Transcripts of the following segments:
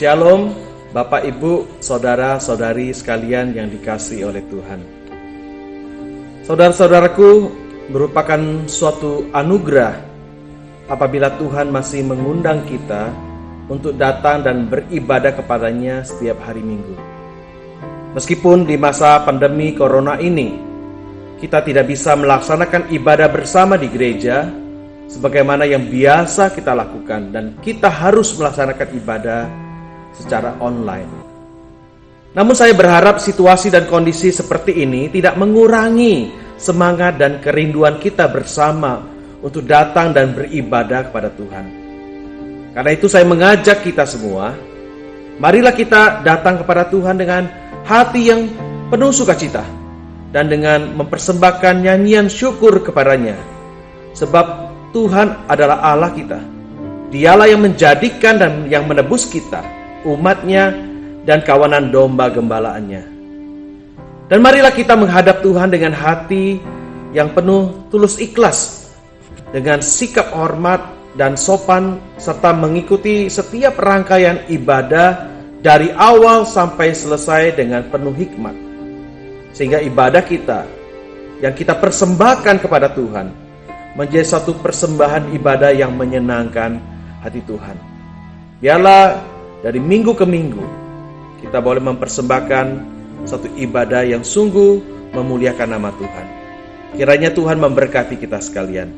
Shalom, Bapak, Ibu, Saudara-saudari sekalian yang dikasihi oleh Tuhan. Saudara-saudaraku, merupakan suatu anugerah apabila Tuhan masih mengundang kita untuk datang dan beribadah kepadanya setiap hari Minggu. Meskipun di masa pandemi Corona ini, kita tidak bisa melaksanakan ibadah bersama di gereja sebagaimana yang biasa kita lakukan, dan kita harus melaksanakan ibadah secara online. Namun saya berharap situasi dan kondisi seperti ini tidak mengurangi semangat dan kerinduan kita bersama untuk datang dan beribadah kepada Tuhan. Karena itu saya mengajak kita semua, marilah kita datang kepada Tuhan dengan hati yang penuh sukacita dan dengan mempersembahkan nyanyian syukur kepadanya. Sebab Tuhan adalah Allah kita. Dialah yang menjadikan dan yang menebus kita, umatnya dan kawanan domba gembalaannya. Dan marilah kita menghadap Tuhan dengan hati yang penuh tulus ikhlas, dengan sikap hormat dan sopan, serta mengikuti setiap rangkaian ibadah dari awal sampai selesai dengan penuh hikmat, sehingga ibadah kita yang kita persembahkan kepada Tuhan menjadi satu persembahan ibadah yang menyenangkan hati Tuhan. Biarlah dari minggu ke minggu kita boleh mempersembahkan satu ibadah yang sungguh memuliakan nama Tuhan. Kiranya Tuhan memberkati kita sekalian.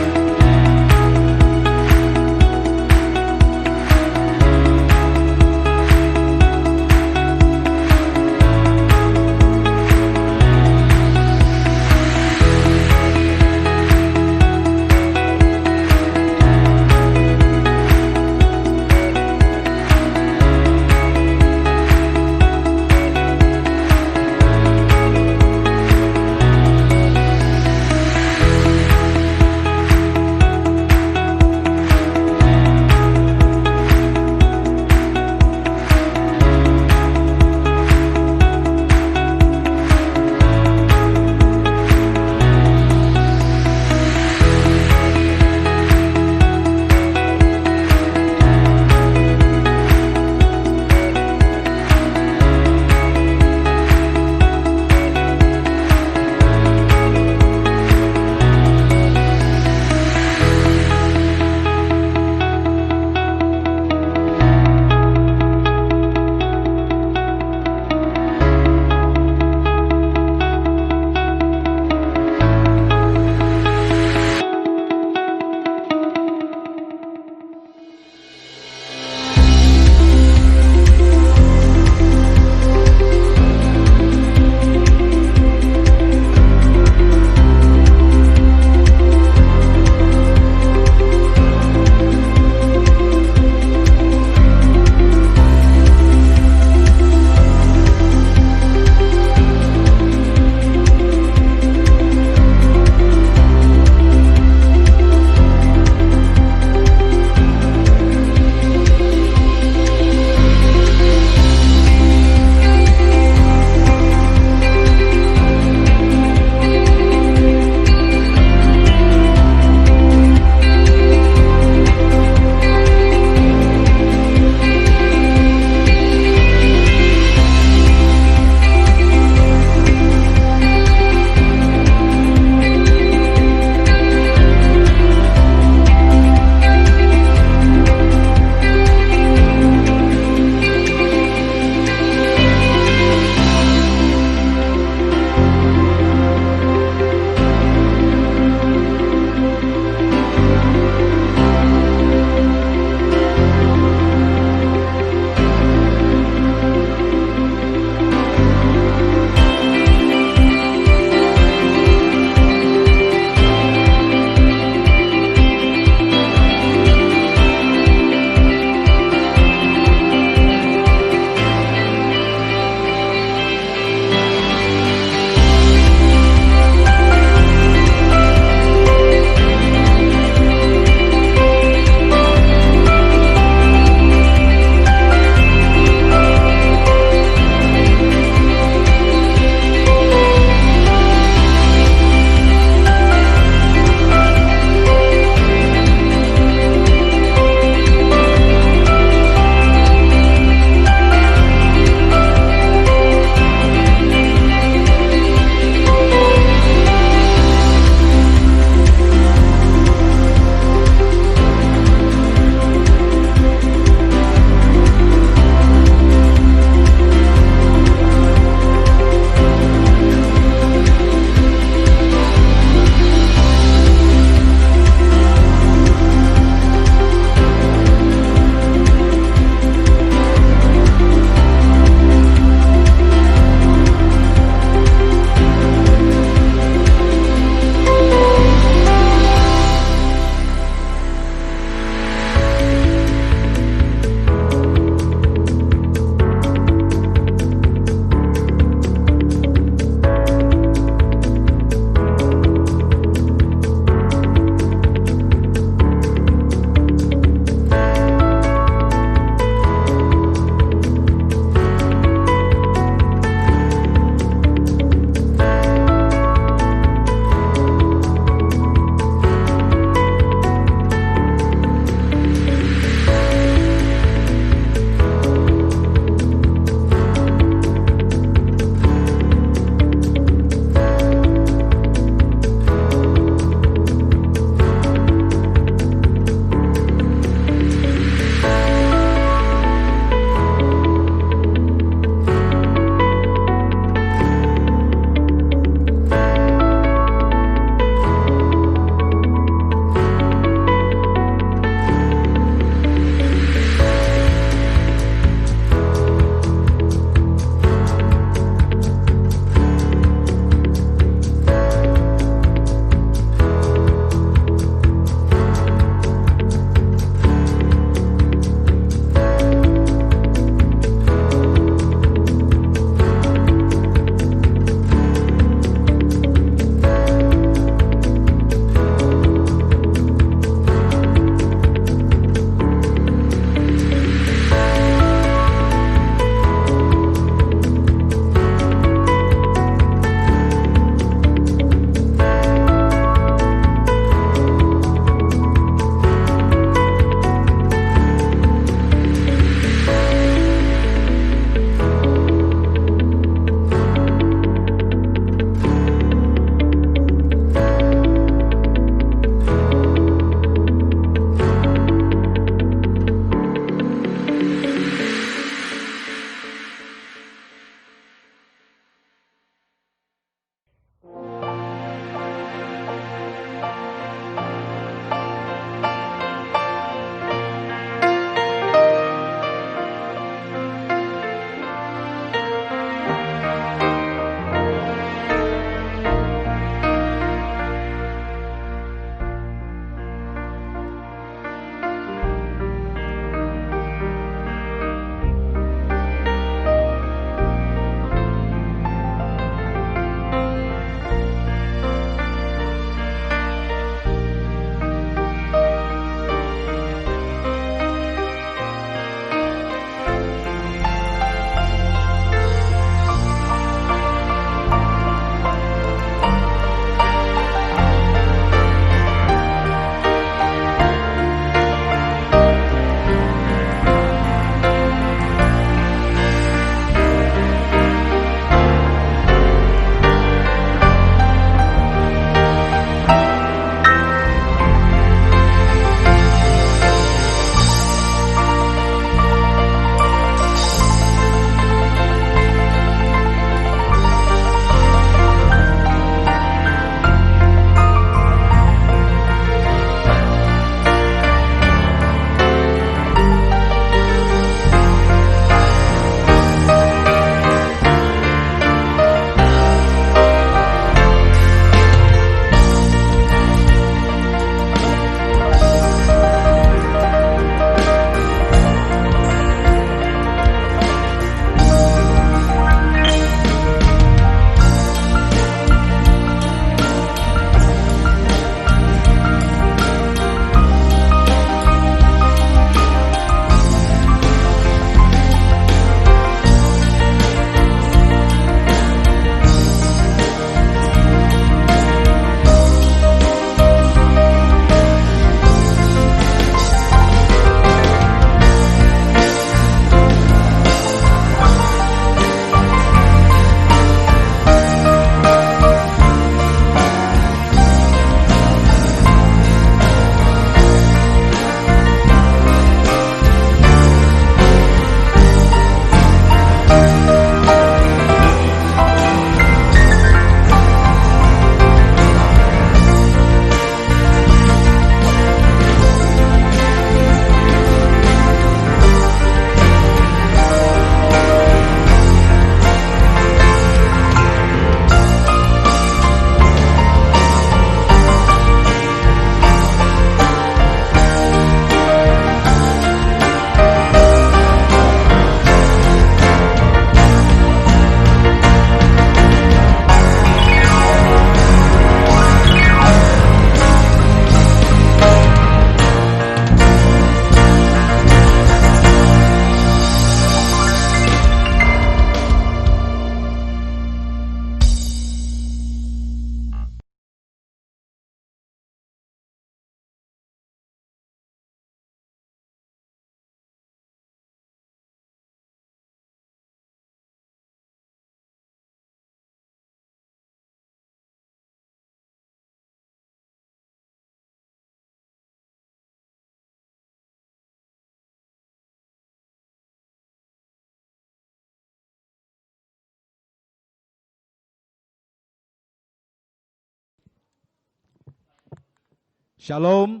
Shalom,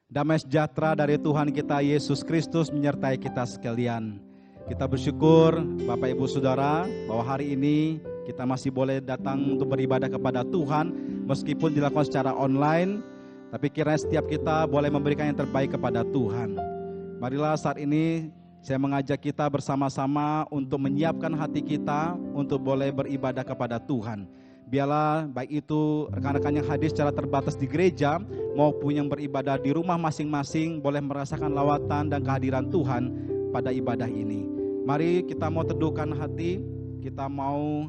damai sejahtera dari Tuhan kita Yesus Kristus menyertai kita sekalian. Kita bersyukur Bapak Ibu Saudara bahwa hari ini kita masih boleh datang untuk beribadah kepada Tuhan meskipun dilakukan secara online, tapi kiranya setiap kita boleh memberikan yang terbaik kepada Tuhan. Marilah saat ini saya mengajak kita bersama-sama untuk menyiapkan hati kita untuk boleh beribadah kepada Tuhan. Biarlah baik itu rekan-rekan yang hadir secara terbatas di gereja maupun yang beribadah di rumah masing-masing boleh merasakan lawatan dan kehadiran Tuhan pada ibadah ini. Mari kita mau teduhkan hati, kita mau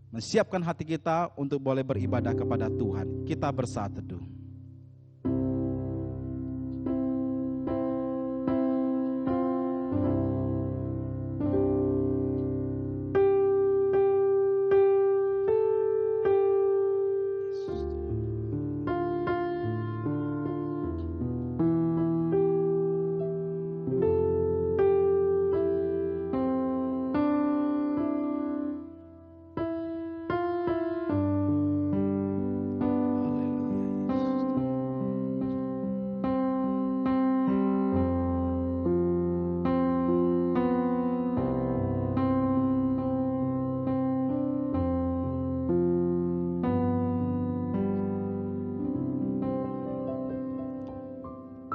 menyiapkan hati kita untuk boleh beribadah kepada Tuhan. Kita bersaat teduh.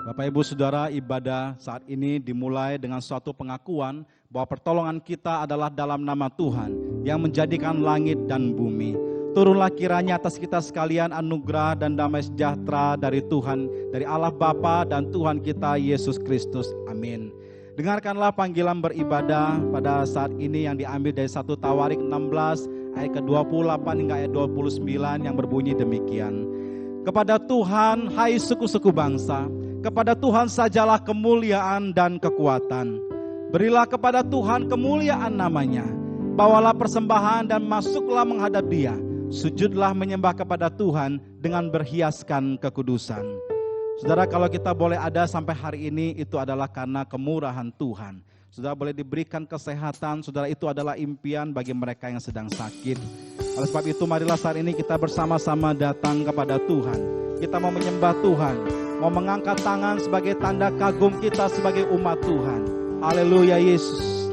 Bapak Ibu Saudara, ibadah saat ini dimulai dengan suatu pengakuan bahwa pertolongan kita adalah dalam nama Tuhan yang menjadikan langit dan bumi. Turunlah kiranya atas kita sekalian anugerah dan damai sejahtera dari Tuhan, dari Allah Bapa dan Tuhan kita Yesus Kristus. Amin. Dengarkanlah panggilan beribadah pada saat ini yang diambil dari 1 Tawarik 16 ayat ke-28 hingga ayat 29 yang berbunyi demikian. Kepada Tuhan, hai suku-suku bangsa, kepada Tuhan sajalah kemuliaan dan kekuatan. Berilah kepada Tuhan kemuliaan namanya. Bawalah persembahan dan masuklah menghadap Dia. Sujudlah menyembah kepada Tuhan dengan berhiaskan kekudusan. Saudara, kalau kita boleh ada sampai hari ini itu adalah karena kemurahan Tuhan. Saudara boleh diberikan kesehatan, saudara itu adalah impian bagi mereka yang sedang sakit. Oleh sebab itu marilah saat ini kita bersama-sama datang kepada Tuhan. Kita mau menyembah Tuhan, mau mengangkat tangan sebagai tanda kagum kita sebagai umat Tuhan. Haleluya Yesus.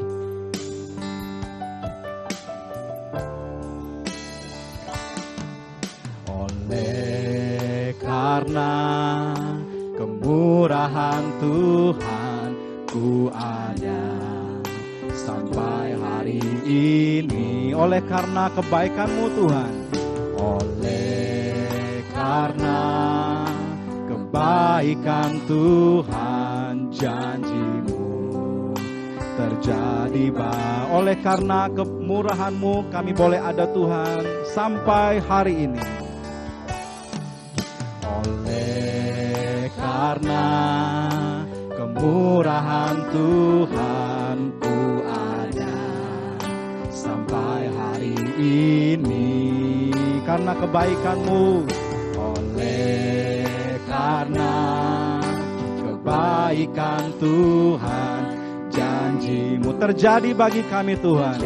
Oleh karena kemurahan Tuhan ku ada sampai hari ini. Oleh karena kebaikan-Mu Tuhan, oleh karena kebaikan Tuhan, janji-Mu terjadi. Oleh karena kemurahan-Mu kami boleh ada Tuhan sampai hari ini. Oleh karena kemurahan Tuhan ku ada sampai hari ini. Karena kebaikan-Mu, oleh karena kebaikan Tuhan, janji-Mu terjadi bagi kami Tuhan.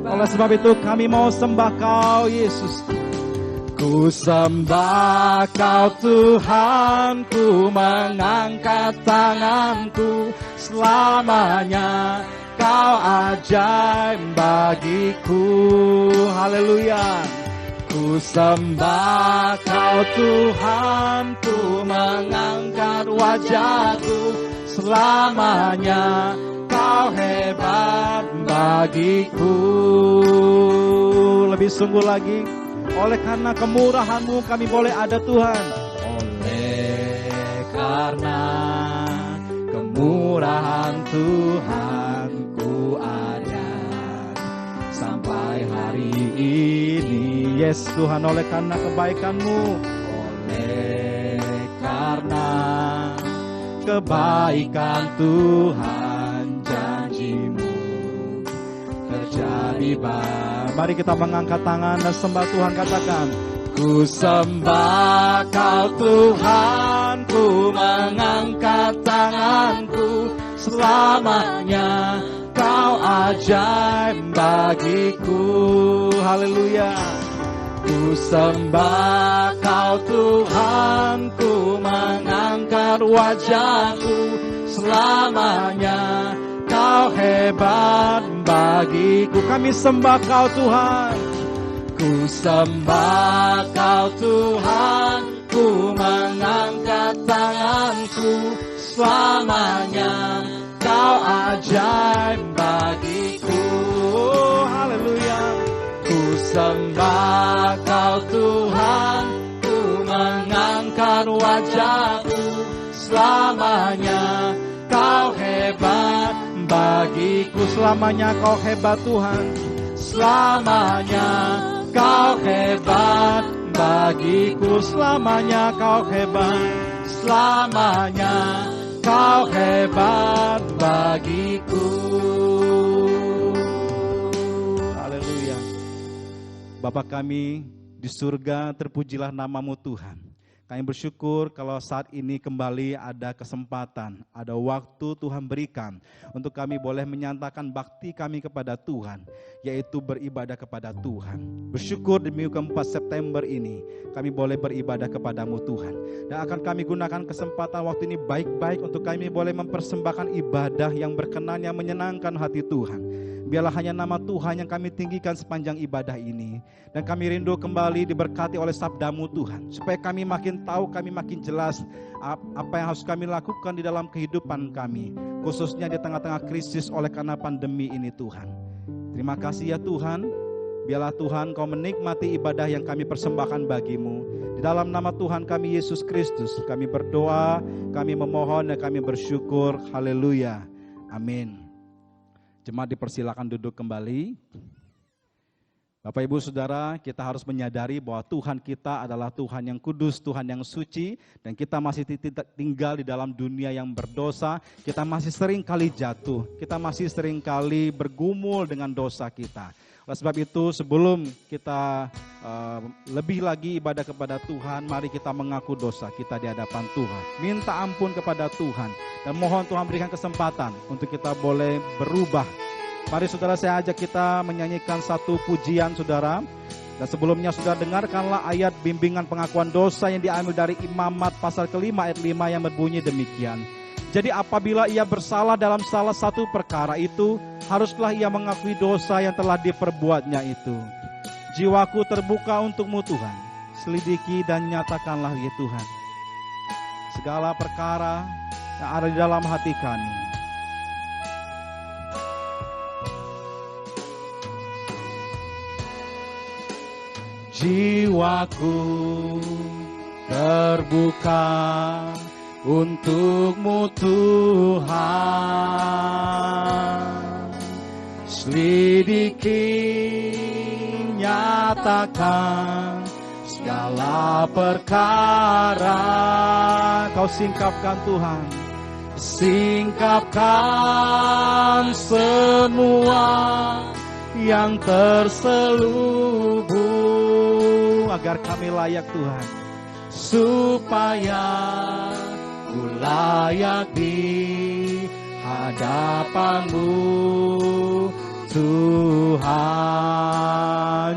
Oleh sebab itu kami mau sembah Kau Yesus. Ku sembah Kau Tuhan, ku mengangkat tanganku selamanya. Kau ajaib bagiku, haleluya. Ku sembah Kau Tuhan, ku mengangkat wajahku selamanya. Kau hebat bagiku. Lebih sungguh lagi, oleh karena kemurahan-Mu kami boleh ada Tuhan. Oleh karena kemurahan Tuhan ku ada sampai hari ini. Yes Tuhan, oleh karena kebaikan-Mu, oleh karena kebaikan Tuhan, janji-Mu terjadi. Mari kita mengangkat tangan dan sembah Tuhan, katakan, ku sembah Kau Tuhan, ku mengangkat tanganku selamanya. Kau ajaib bagiku, haleluya. Ku sembah Kau Tuhan, wajahku selamanya. Kau hebat bagiku. Kami sembah Kau Tuhan. Ku sembah Kau Tuhan, ku mengangkat tanganku selamanya. Kau ajaib bagiku. Haleluya. Ku sembah Kau Tuhan, ku mengangkat wajahku selamanya. Kau hebat bagiku. Selamanya Kau hebat Tuhan. Selamanya Kau hebat bagiku. Selamanya Kau hebat. Selamanya Kau hebat bagiku. Haleluya. Bapa kami di surga, terpujilah nama-Mu Tuhan. Kami bersyukur kalau saat ini kembali ada kesempatan, ada waktu Tuhan berikan untuk kami boleh menyatakan bakti kami kepada Tuhan, yaitu beribadah kepada Tuhan. Bersyukur di minggu ke-4 September ini, kami boleh beribadah kepada-Mu Tuhan. Dan akan kami gunakan kesempatan waktu ini baik-baik untuk kami boleh mempersembahkan ibadah yang berkenan, yang menyenangkan hati Tuhan. Biarlah hanya nama Tuhan yang kami tinggikan sepanjang ibadah ini. Dan kami rindu kembali diberkati oleh sabda-Mu Tuhan. Supaya kami makin tahu, kami makin jelas apa yang harus kami lakukan di dalam kehidupan kami. Khususnya di tengah-tengah krisis oleh karena pandemi ini Tuhan. Terima kasih ya Tuhan. Biarlah Tuhan Kau menikmati ibadah yang kami persembahkan bagi-Mu. Di dalam nama Tuhan kami Yesus Kristus, kami berdoa, kami memohon dan kami bersyukur. Haleluya. Amin. Jemaat dipersilakan duduk kembali. Bapak Ibu Saudara, kita harus menyadari bahwa Tuhan kita adalah Tuhan yang kudus, Tuhan yang suci, dan kita masih tinggal di dalam dunia yang berdosa. Kita masih sering kali jatuh, kita masih sering kali bergumul dengan dosa kita. Oleh sebab itu, sebelum kita lebih lagi ibadah kepada Tuhan, mari kita mengaku dosa kita di hadapan Tuhan. Minta ampun kepada Tuhan, dan mohon Tuhan berikan kesempatan untuk kita boleh berubah. Mari saudara, saya ajak kita menyanyikan satu pujian saudara. Dan sebelumnya saudara dengarkanlah ayat bimbingan pengakuan dosa yang diambil dari Imamat pasal ke-5 ayat 5 yang berbunyi demikian. Jadi apabila ia bersalah dalam salah satu perkara itu, haruslah ia mengakui dosa yang telah diperbuatnya itu. Jiwaku terbuka untuk-Mu Tuhan, selidiki dan nyatakanlah ya Tuhan segala perkara yang ada di dalam hati kami. Jiwaku terbuka untuk-Mu Tuhan, selidiki, nyatakan segala perkara. Kau singkapkan Tuhan, singkapkan semua yang terselubung, agar kami layak Tuhan, supaya ku layak di hadapan-Mu Tuhan.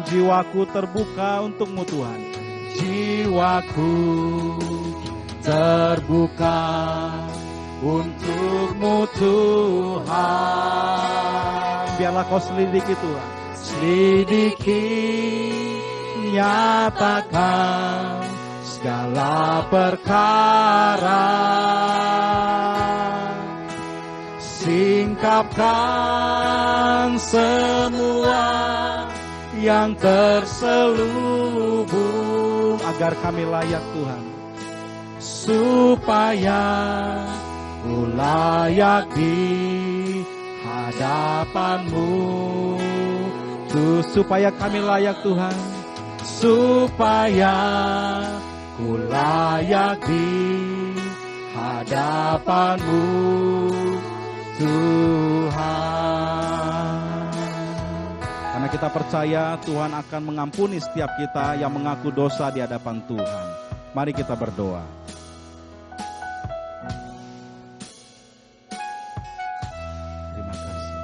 Jiwaku terbuka untuk-Mu Tuhan, jiwaku terbuka untuk-Mu Tuhan. Biarlah Kau selidiki Tuhan, selidiki, nyatakan segala perkara, singkapkan semua yang terselubung, agar kami layak Tuhan, supaya ku layak di hadapan-Mu Tuhan. Supaya kami layak Tuhan, supaya ku layak di hadapan-Mu Tuhan. Karena kita percaya Tuhan akan mengampuni setiap kita yang mengaku dosa di hadapan Tuhan. Mari kita berdoa. Terima kasih.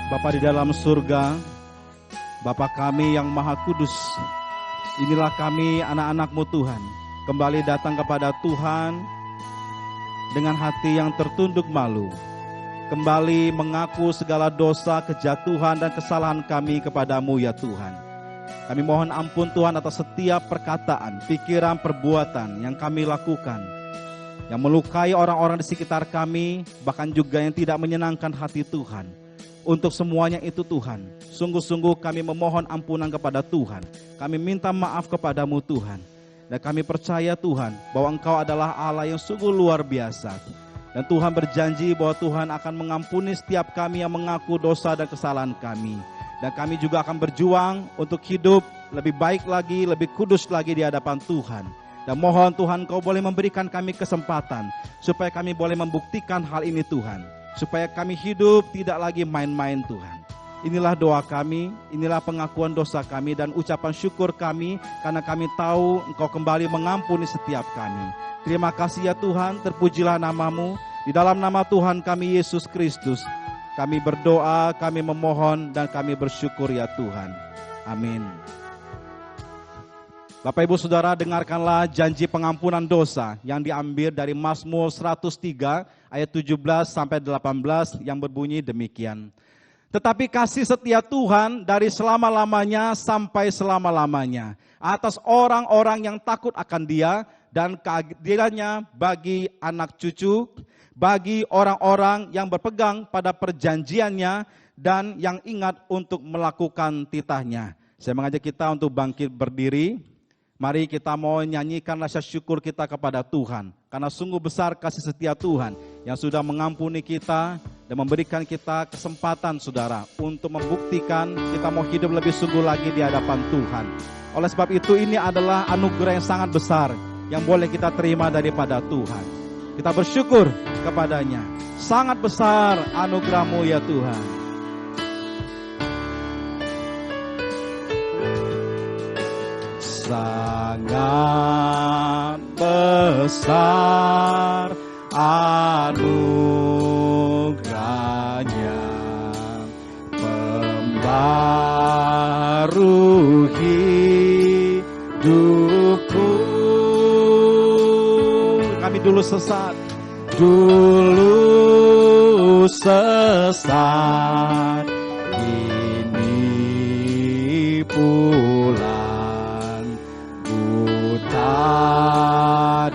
Bapa di dalam surga, Bapa kami yang Maha Kudus, inilah kami anak-anak-Mu Tuhan, kembali datang kepada Tuhan dengan hati yang tertunduk malu, kembali mengaku segala dosa, kejatuhan dan kesalahan kami kepada-Mu ya Tuhan. Kami mohon ampun Tuhan atas setiap perkataan, pikiran, perbuatan yang kami lakukan, yang melukai orang-orang di sekitar kami, bahkan juga yang tidak menyenangkan hati Tuhan. Untuk semuanya itu Tuhan, sungguh-sungguh kami memohon ampunan kepada Tuhan. Kami minta maaf kepada-Mu Tuhan. Dan kami percaya Tuhan bahwa Engkau adalah Allah yang sungguh luar biasa. Dan Tuhan berjanji bahwa Tuhan akan mengampuni setiap kami yang mengaku dosa dan kesalahan kami. Dan kami juga akan berjuang untuk hidup lebih baik lagi, lebih kudus lagi di hadapan Tuhan. Dan mohon Tuhan Kau boleh memberikan kami kesempatan supaya kami boleh membuktikan hal ini Tuhan. Supaya kami hidup tidak lagi main-main Tuhan. Inilah doa kami, inilah pengakuan dosa kami dan ucapan syukur kami karena kami tahu Engkau kembali mengampuni setiap kami. Terima kasih ya Tuhan, terpujilah nama-Mu. Di dalam nama Tuhan kami Yesus Kristus, kami berdoa, kami memohon dan kami bersyukur ya Tuhan. Amin. Bapak Ibu Saudara, dengarkanlah janji pengampunan dosa yang diambil dari Mazmur 103 ayat 17 sampai 18 yang berbunyi demikian. Tetapi kasih setia Tuhan dari selama-lamanya sampai selama-lamanya atas orang-orang yang takut akan Dia dan keadilannya bagi anak cucu, bagi orang-orang yang berpegang pada perjanjiannya dan yang ingat untuk melakukan titahnya. Saya mengajak kita untuk bangkit berdiri. Mari kita mau nyanyikan rasa syukur kita kepada Tuhan. Karena sungguh besar kasih setia Tuhan yang sudah mengampuni kita dan memberikan kita kesempatan saudara untuk membuktikan kita mau hidup lebih sungguh lagi di hadapan Tuhan. Oleh sebab itu ini adalah anugerah yang sangat besar yang boleh kita terima daripada Tuhan. Kita bersyukur kepadanya. Sangat besar anugerah-Mu ya Tuhan. Sangat besar anugerahnya, pembaru hidupku. Kami dulu sesat, ini pula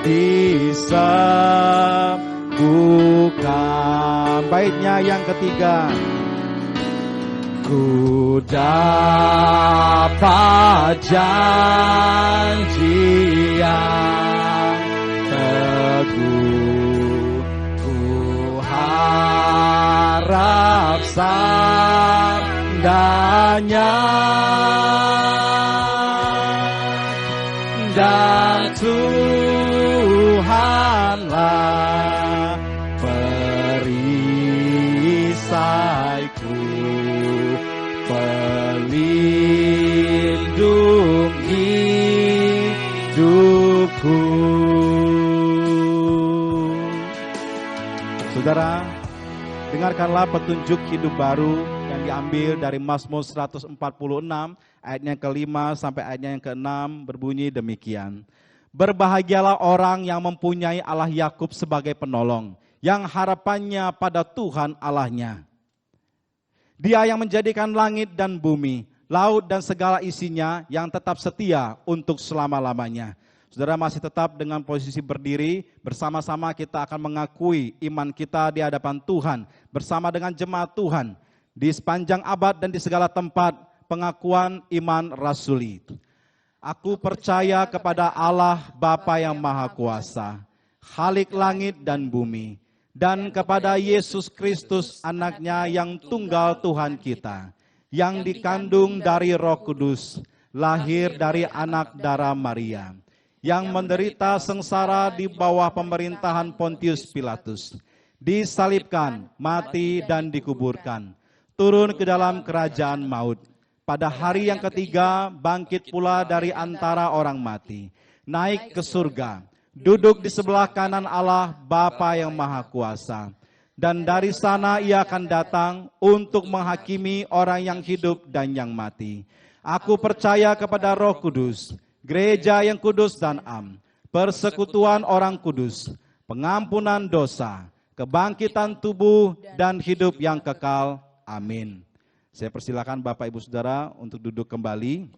disembuhkan. Baitnya yang ketiga. Ku dapat janji yang teguh, ku harap sabdanya dan Tuhanlah perisaiku, pelindung hidupku. Saudara, dengarkanlah petunjuk hidup baru yang diambil dari Mazmur 146 ayatnya yang ke-5 sampai ayatnya yang ke-6 berbunyi demikian. Berbahagialah orang yang mempunyai Allah Yakub sebagai penolong, yang harapannya pada Tuhan Allahnya. Dia yang menjadikan langit dan bumi, laut dan segala isinya, yang tetap setia untuk selama-lamanya. Saudara masih tetap dengan posisi berdiri, bersama-sama kita akan mengakui iman kita di hadapan Tuhan, bersama dengan jemaat Tuhan, di sepanjang abad dan di segala tempat, pengakuan iman rasuli. Aku percaya kepada Allah Bapa yang Maha Kuasa, Khalik langit dan bumi, dan kepada Yesus Kristus anaknya yang tunggal Tuhan kita, yang dikandung dari Roh Kudus, lahir dari anak darah Maria, yang menderita sengsara di bawah pemerintahan Pontius Pilatus, disalibkan, mati dan dikuburkan, turun ke dalam kerajaan maut. Pada hari yang ketiga bangkit pula dari antara orang mati, naik ke surga, duduk di sebelah kanan Allah Bapa yang Maha Kuasa. dan dari sana ia akan datang untuk menghakimi orang yang hidup dan yang mati. Aku percaya kepada Roh Kudus, gereja yang kudus dan am, persekutuan orang kudus, pengampunan dosa, kebangkitan tubuh dan hidup yang kekal. Amin. Saya persilakan Bapak Ibu Saudara untuk duduk kembali.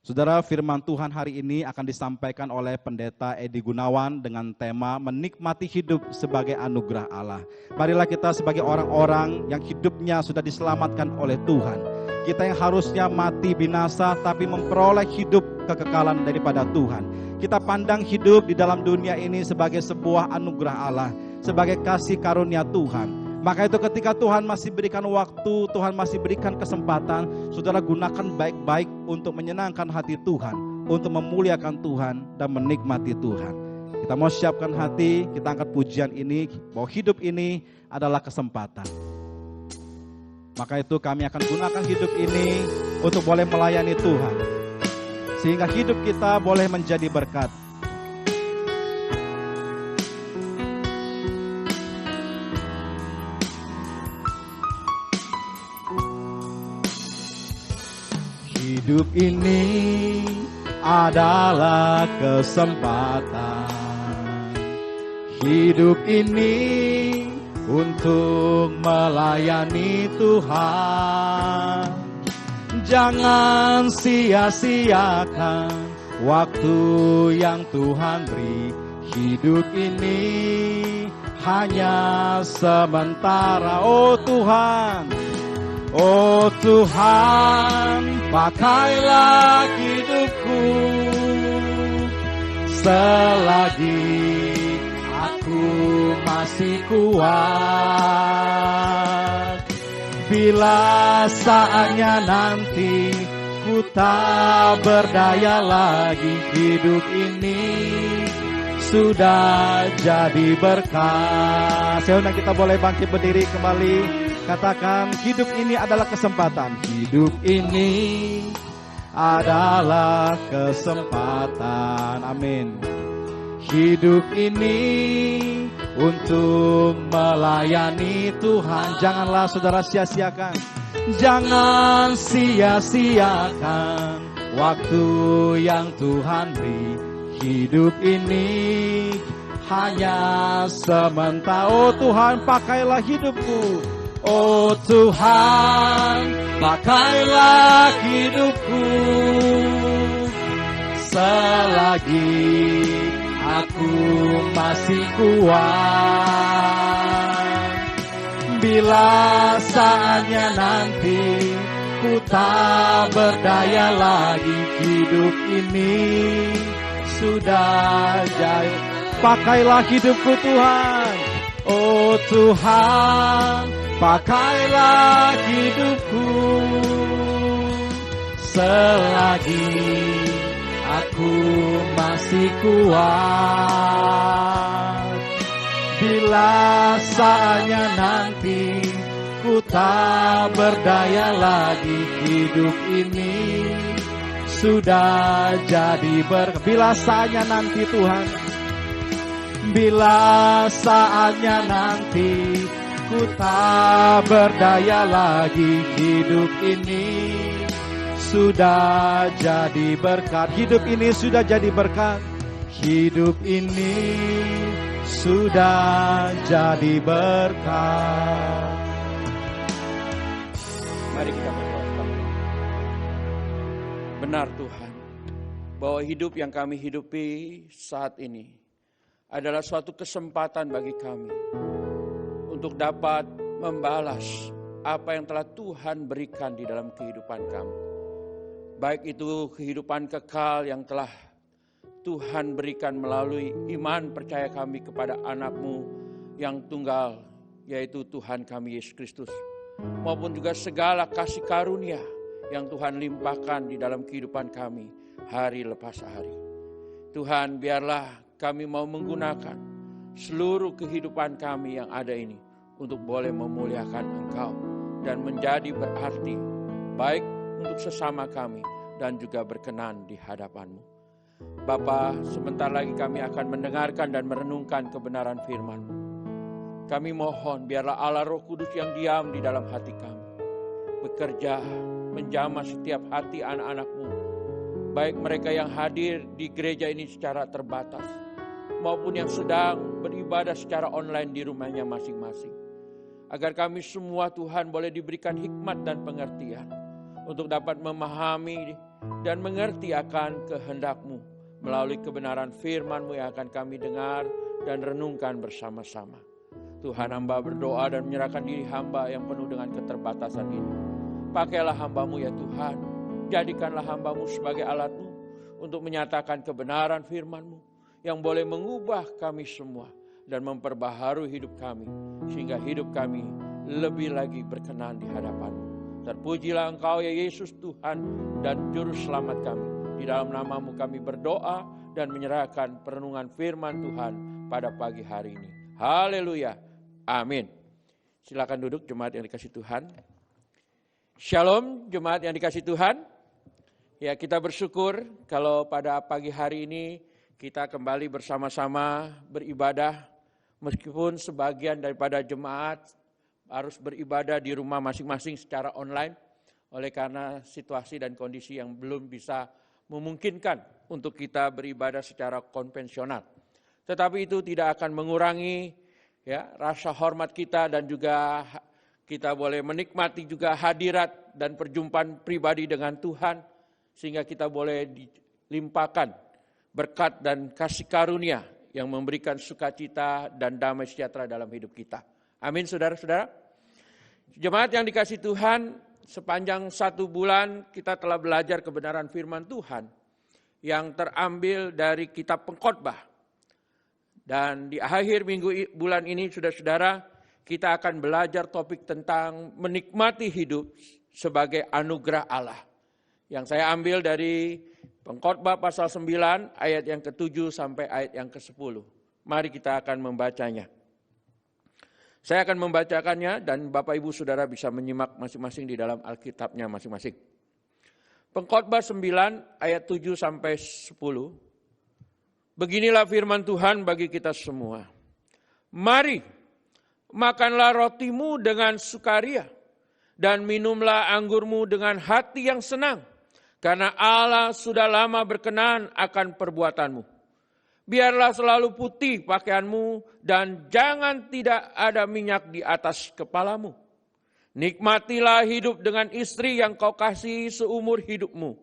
Saudara, firman Tuhan hari ini akan disampaikan oleh Pendeta Edi Gunawan dengan tema menikmati hidup sebagai anugerah Allah. Marilah kita sebagai orang-orang yang hidupnya sudah diselamatkan oleh Tuhan. Kita yang harusnya mati binasa tapi memperoleh hidup kekekalan daripada Tuhan. Kita pandang hidup di dalam dunia ini sebagai sebuah anugerah Allah, sebagai kasih karunia Tuhan. Maka itu ketika Tuhan masih berikan waktu, Tuhan masih berikan kesempatan, saudara gunakan baik-baik untuk menyenangkan hati Tuhan, untuk memuliakan Tuhan dan menikmati Tuhan. Kita mau siapkan hati, kita angkat pujian ini, bahwa hidup ini adalah kesempatan. Maka itu kami akan gunakan hidup ini untuk boleh melayani Tuhan, sehingga hidup kita boleh menjadi berkat. Hidup ini adalah kesempatan. Hidup ini untuk melayani Tuhan. Jangan sia-siakan waktu yang Tuhan beri. Hidup ini hanya sementara. Oh Tuhan, oh Tuhan, pakailah hidupku selagi aku masih kuat. Bila saatnya nanti ku tak berdaya lagi, hidup ini sudah jadi berkat. Sehingga kita boleh bangkit berdiri kembali. Katakan, hidup ini adalah kesempatan. Hidup ini adalah kesempatan. Amin. Hidup ini untuk melayani Tuhan. Janganlah saudara sia-siakan. Jangan sia-siakan waktu yang Tuhan beri. Hidup ini hanya sementara. Oh Tuhan, pakailah hidupku. Oh Tuhan, pakailah hidupku selagi aku masih kuat. Bila saatnya nanti ku tak berdaya lagi, hidup ini sudah jadi. Pakailah hidupku Tuhan. Oh Tuhan, pakailah hidupku selagi aku masih kuat. Bila saatnya nanti ku tak berdaya lagi, hidup ini sudah jadi berkat. Bila saatnya nanti Tuhan, bila saatnya nanti ku tak berdaya lagi, hidup ini sudah jadi berkat. Hidup ini sudah jadi berkat. Hidup ini sudah jadi berkat. Mari kita berdoa. Benar Tuhan, bahwa hidup yang kami hidupi saat ini adalah suatu kesempatan bagi kami untuk dapat membalas apa yang telah Tuhan berikan di dalam kehidupan kami. Baik itu kehidupan kekal yang telah Tuhan berikan melalui iman percaya kami kepada anak-Mu yang tunggal, yaitu Tuhan kami Yesus Kristus. Maupun juga segala kasih karunia yang Tuhan limpahkan di dalam kehidupan kami hari lepas hari. Tuhan, biarlah kami mau menggunakan seluruh kehidupan kami yang ada ini untuk boleh memuliakan Engkau dan menjadi berarti baik untuk sesama kami dan juga berkenan di hadapan-Mu. Bapa, sebentar lagi kami akan mendengarkan dan merenungkan kebenaran firman-Mu. Kami mohon biarlah Allah Roh Kudus yang diam di dalam hati kami, bekerja menjamah setiap hati anak-anak-Mu, baik mereka yang hadir di gereja ini secara terbatas, maupun yang sedang beribadah secara online di rumahnya masing-masing. Agar kami semua Tuhan boleh diberikan hikmat dan pengertian, untuk dapat memahami dan mengerti akan kehendak-Mu, melalui kebenaran firman-Mu yang akan kami dengar dan renungkan bersama-sama. Tuhan, hamba berdoa dan menyerahkan diri hamba yang penuh dengan keterbatasan ini. Pakailah hamba-Mu ya Tuhan, jadikanlah hamba-Mu sebagai alat-Mu untuk menyatakan kebenaran firman-Mu yang boleh mengubah kami semua dan memperbaharui hidup kami, sehingga hidup kami lebih lagi berkenan di hadapan-Mu. Terpujilah Engkau ya Yesus Tuhan dan Juru Selamat kami. Di dalam nama-Mu kami berdoa dan menyerahkan perenungan firman Tuhan pada pagi hari ini. Haleluya. Amin. Silakan duduk jemaat yang dikasihi Tuhan. Shalom jemaat yang dikasihi Tuhan. Ya, kita bersyukur kalau pada pagi hari ini kita kembali bersama-sama beribadah, meskipun sebagian daripada jemaat harus beribadah di rumah masing-masing secara online, oleh karena situasi dan kondisi yang belum bisa memungkinkan untuk kita beribadah secara konvensional. Tetapi itu tidak akan mengurangi rasa hormat kita, dan juga kita boleh menikmati juga hadirat dan perjumpaan pribadi dengan Tuhan, sehingga kita boleh dilimpahkan berkat dan kasih karunia yang memberikan sukacita dan damai sejahtera dalam hidup kita. Amin, saudara-saudara. Jemaat yang dikasihi Tuhan, sepanjang 1 bulan kita telah belajar kebenaran firman Tuhan yang terambil dari kitab Pengkhotbah. Dan di akhir bulan ini, saudara-saudara, kita akan belajar topik tentang menikmati hidup sebagai anugerah Allah. Yang saya ambil dari Pengkhotbah pasal 9 ayat yang ke-7 sampai ayat yang ke-10. Mari kita akan membacanya. Saya akan membacakannya dan Bapak Ibu Saudara bisa menyimak masing-masing di dalam Alkitabnya masing-masing. Pengkhotbah 9 ayat 7 sampai 10. Beginilah firman Tuhan bagi kita semua. Mari, makanlah rotimu dengan sukaria, dan minumlah anggurmu dengan hati yang senang, karena Allah sudah lama berkenan akan perbuatanmu. Biarlah selalu putih pakaianmu, dan jangan tidak ada minyak di atas kepalamu. Nikmatilah hidup dengan istri yang kau kasihi seumur hidupmu,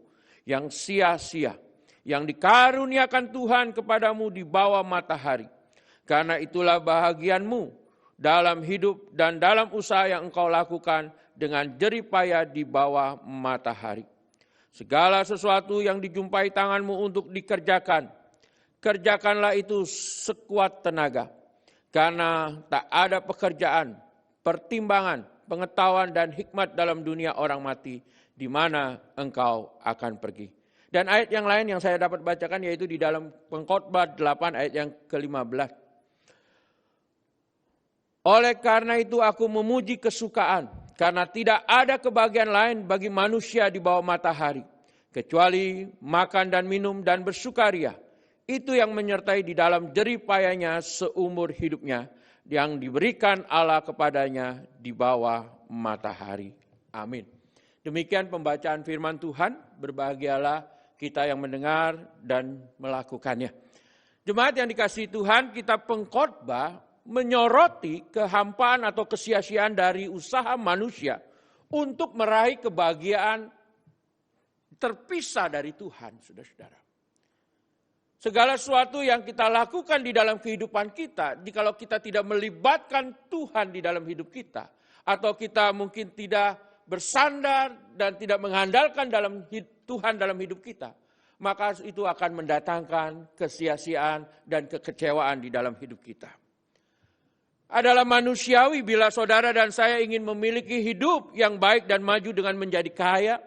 yang sia-sia, yang dikaruniakan Tuhan kepadamu di bawah matahari. Karena itulah bahagianmu dalam hidup dan dalam usaha yang engkau lakukan dengan jerih payah di bawah matahari. Segala sesuatu yang dijumpai tanganmu untuk dikerjakan, kerjakanlah itu sekuat tenaga. Karena tak ada pekerjaan, pertimbangan, pengetahuan dan hikmat dalam dunia orang mati, di mana engkau akan pergi. Dan ayat yang lain yang saya dapat bacakan yaitu di dalam Pengkhotbah 8 ayat yang ke-15. Oleh karena itu aku memuji kesukaan, karena tidak ada kebahagiaan lain bagi manusia di bawah matahari, kecuali makan dan minum dan bersukaria. Itu yang menyertai di dalam jerih payahnya seumur hidupnya, yang diberikan Allah kepadanya di bawah matahari. Amin. Demikian pembacaan firman Tuhan, berbahagialah kita yang mendengar dan melakukannya. Jemaat yang dikasihi Tuhan, kitab Pengkhotbah menyoroti kehampaan atau kesia-siaan dari usaha manusia untuk meraih kebahagiaan terpisah dari Tuhan, saudara-saudara. Segala sesuatu yang kita lakukan di dalam kehidupan kita, jikalau kita tidak melibatkan Tuhan di dalam hidup kita, atau kita mungkin tidak bersandar dan tidak mengandalkan Tuhan dalam hidup kita, maka itu akan mendatangkan kesia-siaan dan kekecewaan di dalam hidup kita. Adalah manusiawi bila saudara dan saya ingin memiliki hidup yang baik dan maju dengan menjadi kaya,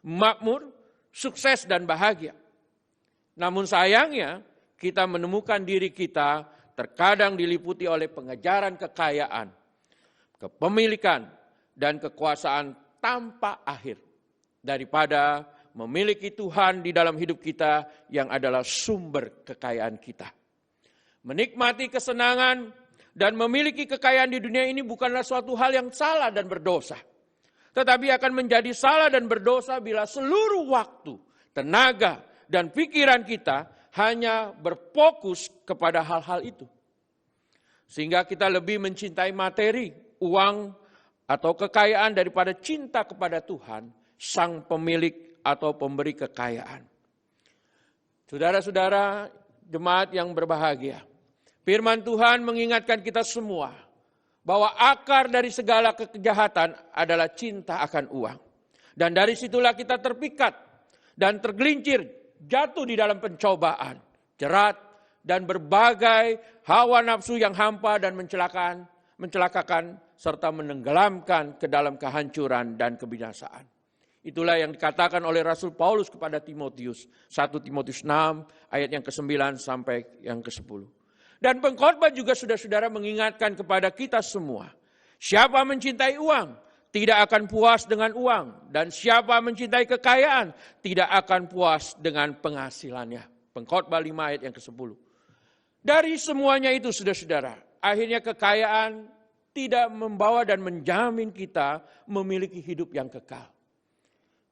makmur, sukses dan bahagia. Namun sayangnya kita menemukan diri kita terkadang diliputi oleh pengejaran kekayaan, kepemilikan, dan kekuasaan tanpa akhir daripada memiliki Tuhan di dalam hidup kita yang adalah sumber kekayaan kita. Menikmati kesenangan Dan memiliki kekayaan di dunia ini bukanlah suatu hal yang salah dan berdosa. Tetapi akan menjadi salah dan berdosa bila seluruh waktu, tenaga, dan pikiran kita hanya berfokus kepada hal-hal itu. Sehingga kita lebih mencintai materi, uang, atau kekayaan daripada cinta kepada Tuhan, Sang pemilik atau pemberi kekayaan. Saudara-saudara, jemaat yang berbahagia, firman Tuhan mengingatkan kita semua bahwa akar dari segala kejahatan adalah cinta akan uang. Dan dari situlah kita terpikat dan tergelincir, jatuh di dalam pencobaan, jerat, dan berbagai hawa nafsu yang hampa dan mencelakakan serta menenggelamkan ke dalam kehancuran dan kebinasaan. Itulah yang dikatakan oleh Rasul Paulus kepada Timotius, 1 Timotius 6 ayat yang ke-9 sampai yang ke-10. Dan pengkhotbah juga saudara-saudara mengingatkan kepada kita semua, siapa mencintai uang tidak akan puas dengan uang, dan siapa mencintai kekayaan tidak akan puas dengan penghasilannya. Pengkhotbah 5 ayat yang ke-10. Dari semuanya itu saudara-saudara, akhirnya kekayaan tidak membawa dan menjamin kita memiliki hidup yang kekal.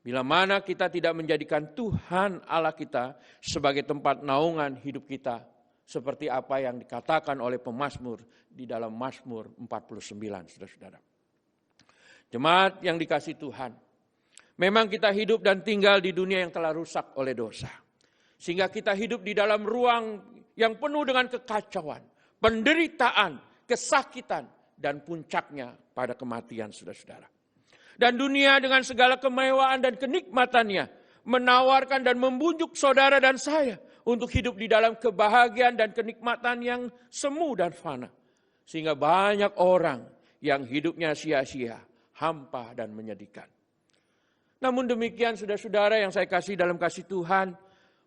Bila mana kita tidak menjadikan Tuhan Allah kita sebagai tempat naungan hidup kita, seperti apa yang dikatakan oleh pemazmur di dalam Mazmur 49, saudara-saudara. Jemaat yang dikasihi Tuhan, memang kita hidup dan tinggal di dunia yang telah rusak oleh dosa. Sehingga kita hidup di dalam ruang yang penuh dengan kekacauan, penderitaan, kesakitan, dan puncaknya pada kematian, saudara-saudara. Dan dunia dengan segala kemewahan dan kenikmatannya menawarkan dan membujuk saudara dan saya untuk hidup di dalam kebahagiaan dan kenikmatan yang semu dan fana. Sehingga banyak orang yang hidupnya sia-sia, hampa dan menyedihkan. Namun demikian saudara-saudara yang saya kasih dalam kasih Tuhan,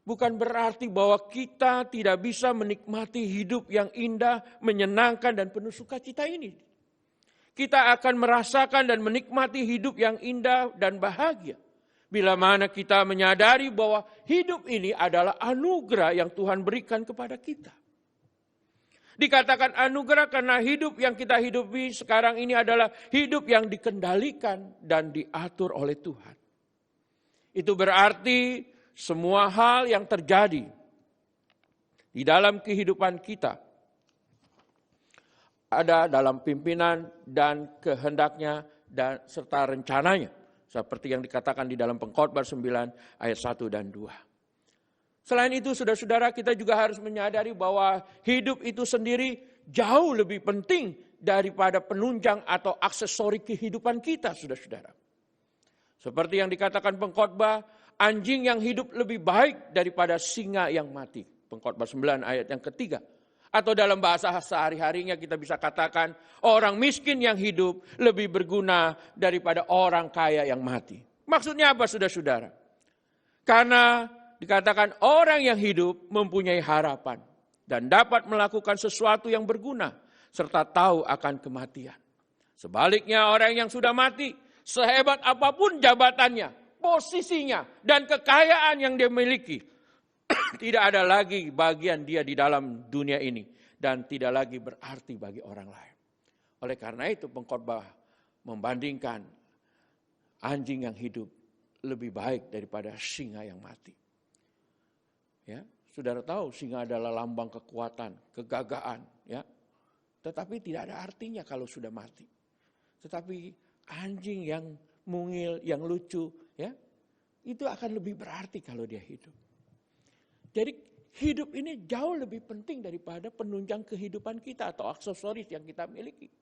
bukan berarti bahwa kita tidak bisa menikmati hidup yang indah, menyenangkan dan penuh sukacita ini. Kita akan merasakan dan menikmati hidup yang indah dan bahagia. Bila mana kita menyadari bahwa hidup ini adalah anugerah yang Tuhan berikan kepada kita. Dikatakan anugerah karena hidup yang kita hidupi sekarang ini adalah hidup yang dikendalikan dan diatur oleh Tuhan. Itu berarti semua hal yang terjadi di dalam kehidupan kita ada dalam pimpinan dan kehendaknya dan serta rencananya. Seperti yang dikatakan di dalam Pengkhotbah 9 ayat 1 dan 2. Selain itu saudara-saudara, kita juga harus menyadari bahwa hidup itu sendiri jauh lebih penting daripada penunjang atau aksesori kehidupan kita, saudara-saudara. Seperti yang dikatakan Pengkhotbah, anjing yang hidup lebih baik daripada singa yang mati. Pengkhotbah 9 ayat yang ketiga. Atau dalam bahasa sehari-harinya kita bisa katakan, orang miskin yang hidup lebih berguna daripada orang kaya yang mati. Maksudnya apa saudara-saudara? Karena dikatakan orang yang hidup mempunyai harapan dan dapat melakukan sesuatu yang berguna serta tahu akan kematian. Sebaliknya orang yang sudah mati, sehebat apapun jabatannya, posisinya, dan kekayaan yang dia miliki, tidak ada lagi bagian dia di dalam dunia ini dan tidak lagi berarti bagi orang lain. Oleh karena itu pengkhotbah membandingkan anjing yang hidup lebih baik daripada singa yang mati. Ya, saudara tahu singa adalah lambang kekuatan, kegagahan, ya. Tetapi tidak ada artinya kalau sudah mati. Tetapi anjing yang mungil, yang lucu, ya, itu akan lebih berarti kalau dia hidup. Jadi hidup ini jauh lebih penting daripada penunjang kehidupan kita atau aksesoris yang kita miliki.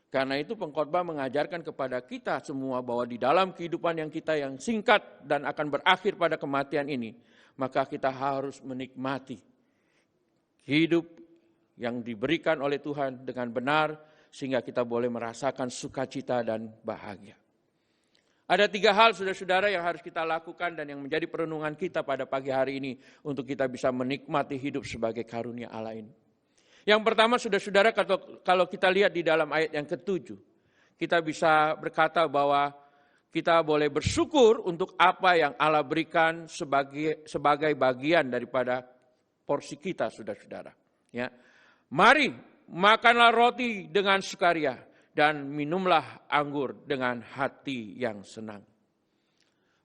Karena itu pengkhotbah mengajarkan kepada kita semua bahwa di dalam kehidupan yang kita yang singkat dan akan berakhir pada kematian ini, maka kita harus menikmati hidup yang diberikan oleh Tuhan dengan benar sehingga kita boleh merasakan sukacita dan bahagia. Ada 3 hal saudara-saudara yang harus kita lakukan dan yang menjadi perenungan kita pada pagi hari ini untuk kita bisa menikmati hidup sebagai karunia Allah ini. Yang pertama saudara-saudara, kalau kita lihat di dalam ayat yang ke-7, kita bisa berkata bahwa kita boleh bersyukur untuk apa yang Allah berikan sebagai bagian daripada porsi kita saudara-saudara. Ya. Mari makanlah roti dengan sukaria dan minumlah anggur dengan hati yang senang.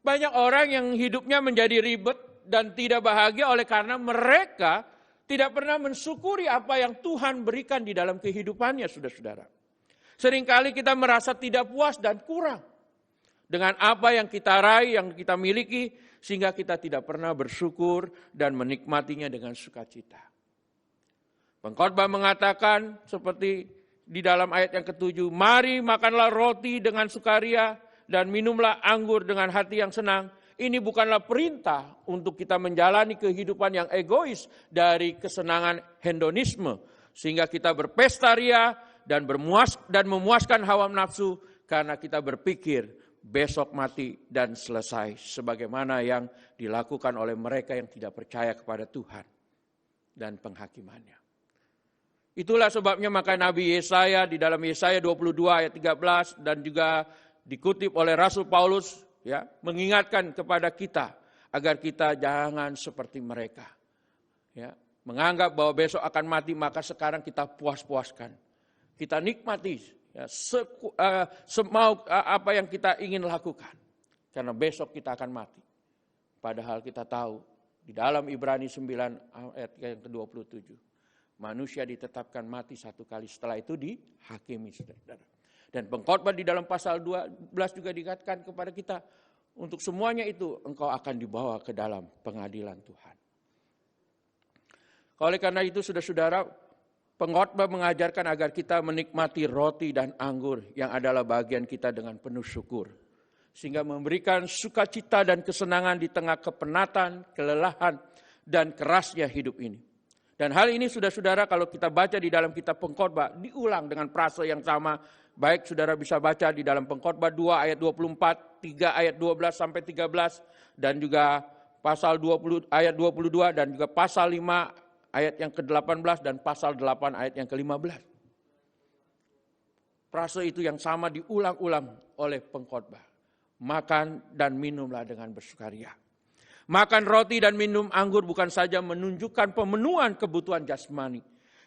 Banyak orang yang hidupnya menjadi ribet dan tidak bahagia oleh karena mereka tidak pernah mensyukuri apa yang Tuhan berikan di dalam kehidupannya, saudara-saudara. Seringkali kita merasa tidak puas dan kurang dengan apa yang kita raih, yang kita miliki, sehingga kita tidak pernah bersyukur dan menikmatinya dengan sukacita. Pengkhotbah mengatakan seperti di dalam ayat yang ke-7, mari makanlah roti dengan sukaria dan minumlah anggur dengan hati yang senang. Ini bukanlah perintah untuk kita menjalani kehidupan yang egois dari kesenangan hedonisme, sehingga kita berpesta ria dan memuaskan hawa nafsu karena kita berpikir besok mati dan selesai, sebagaimana yang dilakukan oleh mereka yang tidak percaya kepada Tuhan dan penghakimannya. Itulah sebabnya maka Nabi Yesaya di dalam Yesaya 22 ayat 13 dan juga dikutip oleh Rasul Paulus mengingatkan kepada kita agar kita jangan seperti mereka. Menganggap bahwa besok akan mati, maka sekarang kita puas-puaskan. Kita nikmati semau apa yang kita ingin lakukan. Karena besok kita akan mati. Padahal kita tahu di dalam Ibrani 9 ayat yang ke-27. Manusia ditetapkan mati satu kali, setelah itu dihakimi, saudara-saudara. Dan pengkhotbah di dalam pasal 12 juga dikatakan kepada kita, untuk semuanya itu engkau akan dibawa ke dalam pengadilan Tuhan. Oleh karena itu, saudara-saudara, pengkhotbah mengajarkan agar kita menikmati roti dan anggur yang adalah bagian kita dengan penuh syukur. Sehingga memberikan sukacita dan kesenangan di tengah kepenatan, kelelahan, dan kerasnya hidup ini. Dan hal ini saudara-saudara kalau kita baca di dalam kitab Pengkhotbah diulang dengan frase yang sama. Baik saudara bisa baca di dalam Pengkhotbah 2 ayat 24, 3 ayat 12 sampai 13 dan juga pasal 20 ayat 22 dan juga pasal 5 ayat yang ke-18 dan pasal 8 ayat yang ke-15. Frase itu yang sama diulang-ulang oleh pengkhotbah. Makan dan minumlah dengan bersukaria. Makan roti dan minum anggur bukan saja menunjukkan pemenuhan kebutuhan jasmani,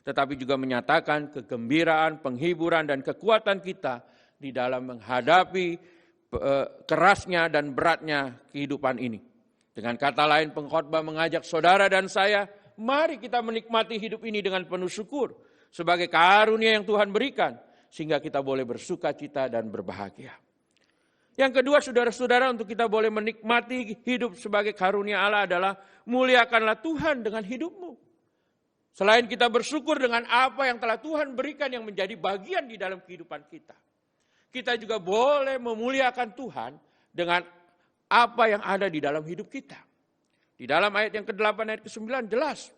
tetapi juga menyatakan kegembiraan, penghiburan, dan kekuatan kita di dalam menghadapi kerasnya dan beratnya kehidupan ini. Dengan kata lain, pengkhotbah mengajak saudara dan saya, mari kita menikmati hidup ini dengan penuh syukur sebagai karunia yang Tuhan berikan, sehingga kita boleh bersukacita dan berbahagia. Yang kedua, saudara-saudara, untuk kita boleh menikmati hidup sebagai karunia Allah adalah muliakanlah Tuhan dengan hidupmu. Selain kita bersyukur dengan apa yang telah Tuhan berikan yang menjadi bagian di dalam kehidupan kita. Kita juga boleh memuliakan Tuhan dengan apa yang ada di dalam hidup kita. Di dalam ayat yang ke-8 ayat ke-9 jelas.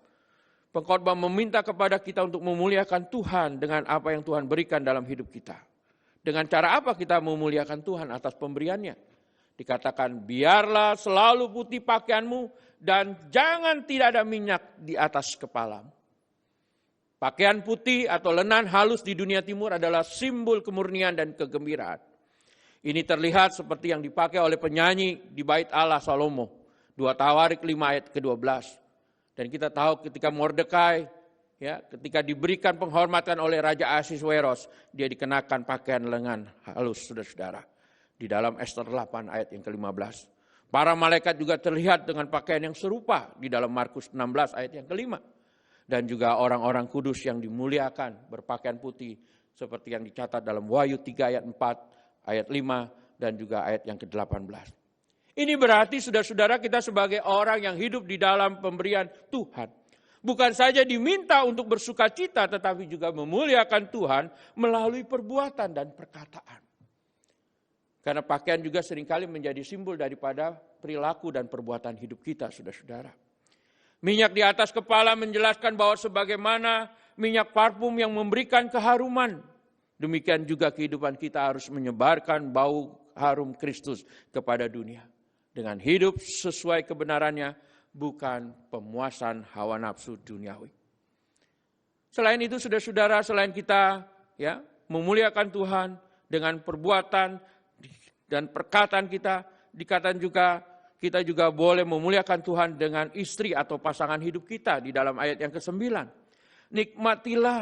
Pengkhotbah meminta kepada kita untuk memuliakan Tuhan dengan apa yang Tuhan berikan dalam hidup kita. Dengan cara apa kita memuliakan Tuhan atas pemberiannya? Dikatakan, biarlah selalu putih pakaianmu dan jangan tidak ada minyak di atas kepalamu. Pakaian putih atau lenan halus di dunia timur adalah simbol kemurnian dan kegembiraan. Ini terlihat seperti yang dipakai oleh penyanyi di bait Allah Salomo. 2 Tawarik 5 ayat ke-12. Dan kita tahu ketika Mordekai, ketika diberikan penghormatan oleh Raja Ahasuerus, dia dikenakan pakaian lengan halus, saudara-saudara. Di dalam Ester 8 ayat yang ke-15. Para malaikat juga terlihat dengan pakaian yang serupa di dalam Markus 16 ayat yang ke-5. Dan juga orang-orang kudus yang dimuliakan berpakaian putih seperti yang dicatat dalam Wahyu 3 ayat 4, ayat 5 dan juga ayat yang ke-18. Ini berarti saudara-saudara kita sebagai orang yang hidup di dalam pemberian Tuhan. Bukan saja diminta untuk bersukacita tetapi juga memuliakan Tuhan melalui perbuatan dan perkataan. Karena pakaian juga seringkali menjadi simbol daripada perilaku dan perbuatan hidup kita, saudara-saudara. Minyak di atas kepala menjelaskan bahwa sebagaimana minyak parfum yang memberikan keharuman, demikian juga kehidupan kita harus menyebarkan bau harum Kristus kepada dunia. Dengan hidup sesuai kebenarannya, bukan pemuasan hawa nafsu duniawi. Selain itu, saudara-saudara, selain kita memuliakan Tuhan dengan perbuatan dan perkataan kita, dikatakan juga kita juga boleh memuliakan Tuhan dengan istri atau pasangan hidup kita di dalam ayat yang ke-9. Nikmatilah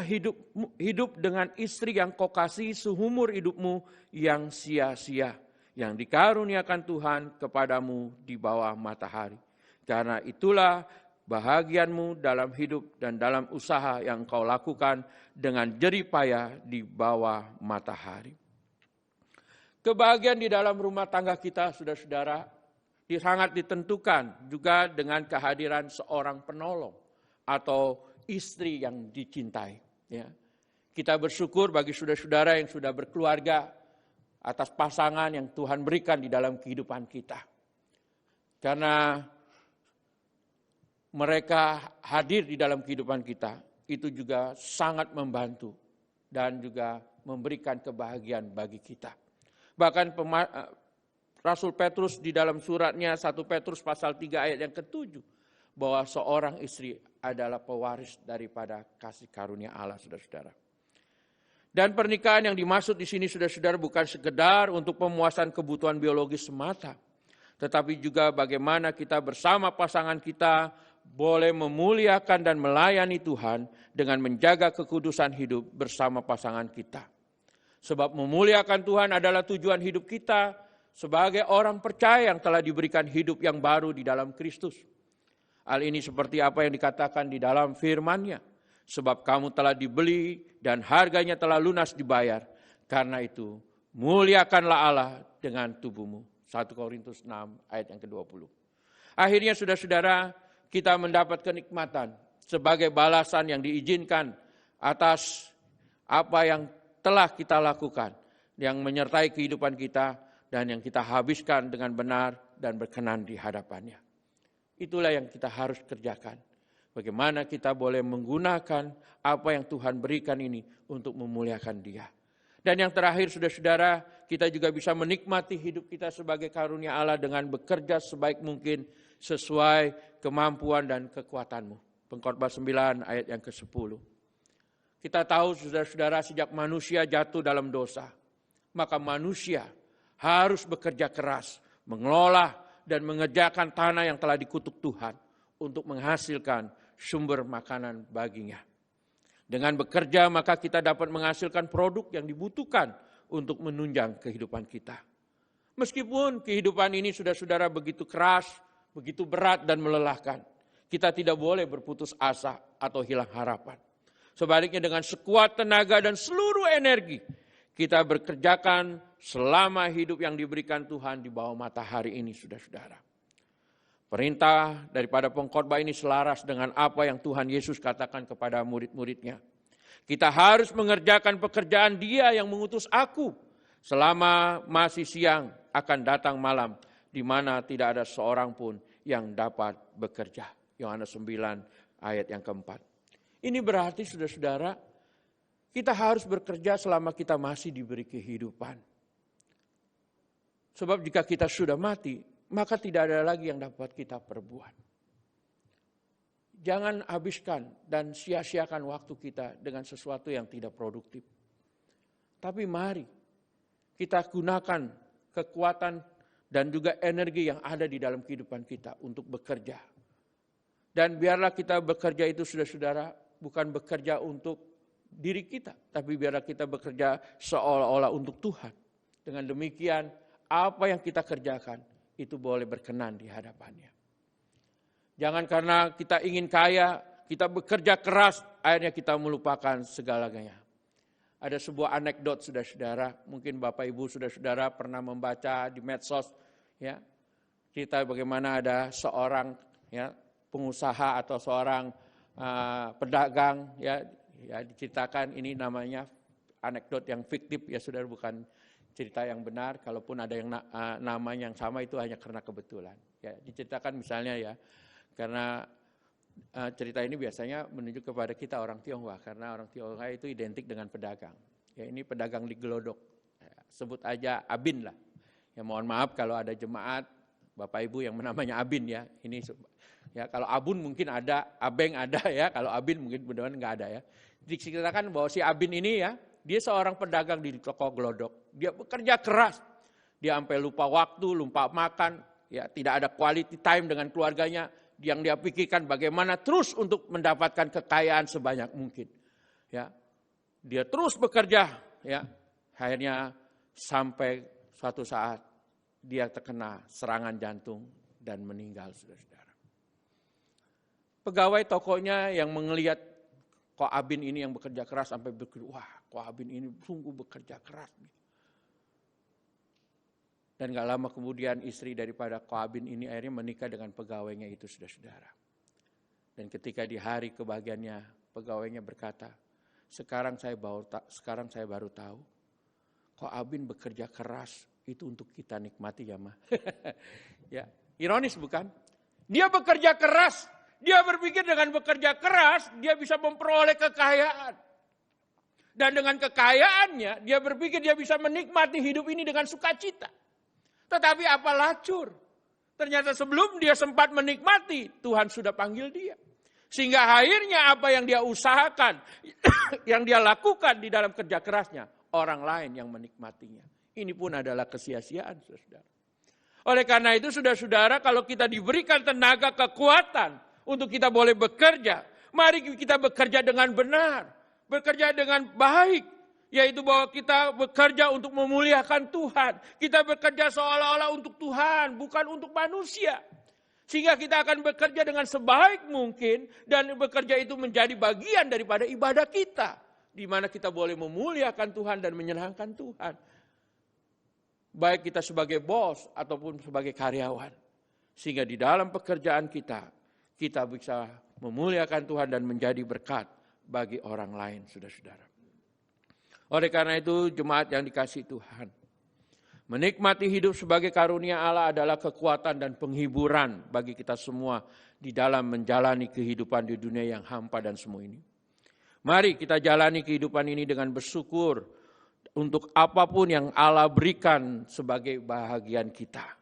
hidup dengan istri yang kau kasihi seumur hidupmu yang sia-sia, yang dikaruniakan Tuhan kepadamu di bawah matahari. Karena itulah bahagianmu dalam hidup dan dalam usaha yang kau lakukan dengan jerih payah di bawah matahari. Kebahagiaan di dalam rumah tangga kita, saudara-saudara, sangat ditentukan juga dengan kehadiran seorang penolong atau istri yang dicintai. Ya. Kita bersyukur bagi saudara-saudara yang sudah berkeluarga atas pasangan yang Tuhan berikan di dalam kehidupan kita. Karena mereka hadir di dalam kehidupan kita, itu juga sangat membantu dan juga memberikan kebahagiaan bagi kita. Bahkan Rasul Petrus di dalam suratnya 1 Petrus pasal 3 ayat yang ke-7, bahwa seorang istri adalah pewaris daripada kasih karunia Allah, saudara-saudara. Dan pernikahan yang dimaksud di sini, saudara-saudara, bukan sekedar untuk pemuasan kebutuhan biologis semata, tetapi juga bagaimana kita bersama pasangan kita boleh memuliakan dan melayani Tuhan dengan menjaga kekudusan hidup bersama pasangan kita. Sebab memuliakan Tuhan adalah tujuan hidup kita sebagai orang percaya yang telah diberikan hidup yang baru di dalam Kristus. Hal ini seperti apa yang dikatakan di dalam firman-Nya. Sebab kamu telah dibeli dan harganya telah lunas dibayar. Karena itu, muliakanlah Allah dengan tubuhmu. 1 Korintus 6 ayat yang ke-20. Akhirnya saudara-saudara, kita mendapat kenikmatan sebagai balasan yang diizinkan atas apa yang telah kita lakukan, yang menyertai kehidupan kita dan yang kita habiskan dengan benar dan berkenan di hadapannya. Itulah yang kita harus kerjakan. Bagaimana kita boleh menggunakan apa yang Tuhan berikan ini untuk memuliakan Dia. Dan yang terakhir, saudara-saudara, kita juga bisa menikmati hidup kita sebagai karunia Allah dengan bekerja sebaik mungkin sesuai kemampuan dan kekuatanmu. Pengkhotbah 9 ayat yang ke-10. Kita tahu, saudara-saudara, sejak manusia jatuh dalam dosa, maka manusia harus bekerja keras, mengelola dan mengerjakan tanah yang telah dikutuk Tuhan untuk menghasilkan sumber makanan baginya. Dengan bekerja maka kita dapat menghasilkan produk yang dibutuhkan untuk menunjang kehidupan kita. Meskipun kehidupan ini saudara-saudara begitu keras, begitu berat dan melelahkan, kita tidak boleh berputus asa atau hilang harapan. Sebaliknya dengan sekuat tenaga dan seluruh energi, kita bekerjakan selama hidup yang diberikan Tuhan di bawah matahari ini, saudara-saudara. Perintah daripada pengkhotbah ini selaras dengan apa yang Tuhan Yesus katakan kepada murid-muridnya. Kita harus mengerjakan pekerjaan Dia yang mengutus aku. Selama masih siang akan datang malam, di mana tidak ada seorang pun yang dapat bekerja. Yohanes 9 ayat yang keempat. Ini berarti saudara-saudara, kita harus bekerja selama kita masih diberi kehidupan. Sebab jika kita sudah mati, maka tidak ada lagi yang dapat kita perbuat. Jangan habiskan dan sia-siakan waktu kita dengan sesuatu yang tidak produktif. Tapi mari kita gunakan kekuatan dan juga energi yang ada di dalam kehidupan kita untuk bekerja. Dan biarlah kita bekerja itu, saudara-saudara, bukan bekerja untuk diri kita, tapi biarlah kita bekerja seolah-olah untuk Tuhan. Dengan demikian, apa yang kita kerjakan itu boleh berkenan di hadapannya. Jangan karena kita ingin kaya, kita bekerja keras, akhirnya kita melupakan segalanya. Ada sebuah anekdot, saudara-saudara, mungkin Bapak Ibu saudara-saudara pernah membaca di medsos, ya, cerita bagaimana ada seorang pengusaha atau seorang pedagang, ya diceritakan, ini namanya anekdot yang fiktif, ya saudara, bukan cerita yang benar. Kalaupun ada yang namanya yang sama, itu hanya karena kebetulan. Ya, diceritakan misalnya, ya, karena cerita ini biasanya menunjuk kepada kita orang Tionghoa, karena orang Tionghoa itu identik dengan pedagang. Ya, ini pedagang di Gelodok, ya, sebut aja Abin lah. Ya, mohon maaf kalau ada jemaat Bapak Ibu yang namanya Abin, ya. Ini ya, kalau Abun mungkin ada, Abeng ada, ya. Kalau Abin mungkin benar-benar nggak ada, ya. Diceritakan bahwa si Abin ini, ya, dia seorang pedagang di toko Gelodok. Dia bekerja keras. Dia sampai lupa waktu, lupa makan, ya, tidak ada quality time dengan keluarganya. yang dia pikirkan bagaimana terus untuk mendapatkan kekayaan sebanyak mungkin. Ya, dia terus bekerja, ya. Akhirnya sampai suatu saat dia terkena serangan jantung dan meninggal, saudara-saudara. Pegawai tokonya yang melihat Ko Abin ini yang bekerja keras sampai berpikir, wah, Ko Abin ini sungguh bekerja keras. Dan gak lama kemudian istri daripada Ko Abin ini akhirnya menikah dengan pegawainya itu, saudara-saudara. Dan ketika di hari kebahagiaannya, pegawainya berkata, sekarang saya baru tahu, Ko Abin bekerja keras itu untuk kita nikmati ya, Ma. Ya, ironis bukan? Dia bekerja keras, dia berpikir dengan bekerja keras dia bisa memperoleh kekayaan. Dan dengan kekayaannya dia berpikir dia bisa menikmati hidup ini dengan sukacita. Tetapi apa lacur? Ternyata sebelum dia sempat menikmati, Tuhan sudah panggil dia. Sehingga akhirnya apa yang dia usahakan, yang dia lakukan di dalam kerja kerasnya, orang lain yang menikmatinya. Ini pun adalah kesia-siaan, saudara. Oleh karena itu, saudara-saudara, kalau kita diberikan tenaga kekuatan untuk kita boleh bekerja, mari kita bekerja dengan benar, bekerja dengan baik. Yaitu bahwa kita bekerja untuk memuliakan Tuhan. Kita bekerja seolah-olah untuk Tuhan, bukan untuk manusia. Sehingga kita akan bekerja dengan sebaik mungkin dan bekerja itu menjadi bagian daripada ibadah kita. Di mana kita boleh memuliakan Tuhan dan menyenangkan Tuhan. Baik kita sebagai bos ataupun sebagai karyawan. Sehingga di dalam pekerjaan kita bisa memuliakan Tuhan dan menjadi berkat bagi orang lain, saudara-saudara. Oleh karena itu, jemaat yang dikasihi Tuhan, menikmati hidup sebagai karunia Allah adalah kekuatan dan penghiburan bagi kita semua di dalam menjalani kehidupan di dunia yang hampa dan semu ini. Mari kita jalani kehidupan ini dengan bersyukur untuk apapun yang Allah berikan sebagai bahagian kita.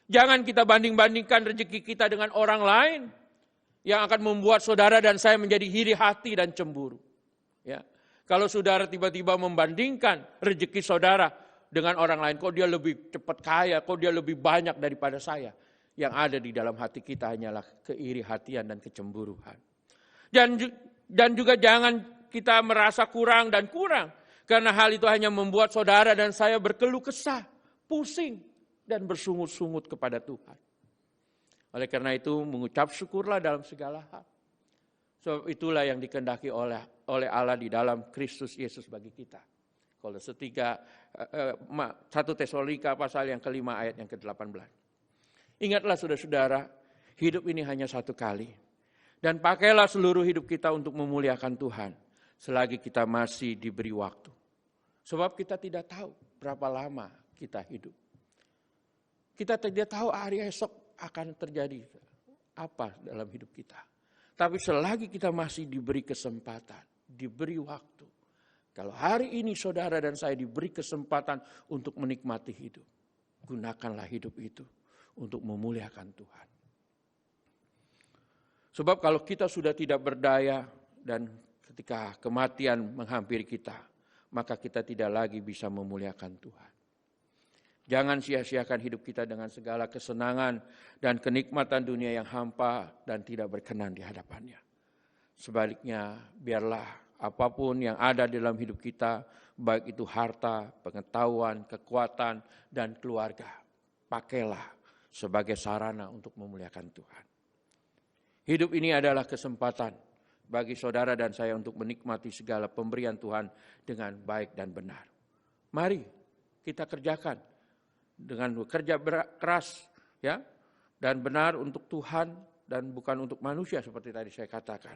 Jangan kita banding-bandingkan rezeki kita dengan orang lain yang akan membuat saudara dan saya menjadi iri hati dan cemburu. Ya. Kalau saudara tiba-tiba membandingkan rezeki saudara dengan orang lain, kok dia lebih cepat kaya, kok dia lebih banyak daripada saya. Yang ada di dalam hati kita hanyalah keiri-hatian dan kecemburuan. Dan juga jangan kita merasa kurang dan kurang. Karena hal itu hanya membuat saudara dan saya berkeluh kesah, pusing, dan bersungut-sungut kepada Tuhan. Oleh karena itu mengucap syukurlah dalam segala hal. Sebab itulah yang dikehendaki oleh Allah di dalam Kristus Yesus bagi kita. Kolose 1 Tesalonika pasal yang ke-5 ayat yang ke-18. Ingatlah saudara-saudara, hidup ini hanya satu kali. Dan pakailah seluruh hidup kita untuk memuliakan Tuhan selagi kita masih diberi waktu. Sebab kita tidak tahu berapa lama kita hidup. Kita tidak tahu hari esok akan terjadi apa dalam hidup kita. Tapi selagi kita masih diberi kesempatan, diberi waktu. Kalau hari ini saudara dan saya diberi kesempatan untuk menikmati hidup, gunakanlah hidup itu untuk memuliakan Tuhan. Sebab kalau kita sudah tidak berdaya dan ketika kematian menghampiri kita, maka kita tidak lagi bisa memuliakan Tuhan. Jangan sia-siakan hidup kita dengan segala kesenangan dan kenikmatan dunia yang hampa dan tidak berkenan di hadapannya. Sebaliknya, biarlah apapun yang ada dalam hidup kita, baik itu harta, pengetahuan, kekuatan, dan keluarga, pakailah sebagai sarana untuk memuliakan Tuhan. Hidup ini adalah kesempatan bagi saudara dan saya untuk menikmati segala pemberian Tuhan dengan baik dan benar. Mari kita kerjakan dengan bekerja keras, ya, dan benar untuk Tuhan dan bukan untuk manusia seperti tadi saya katakan.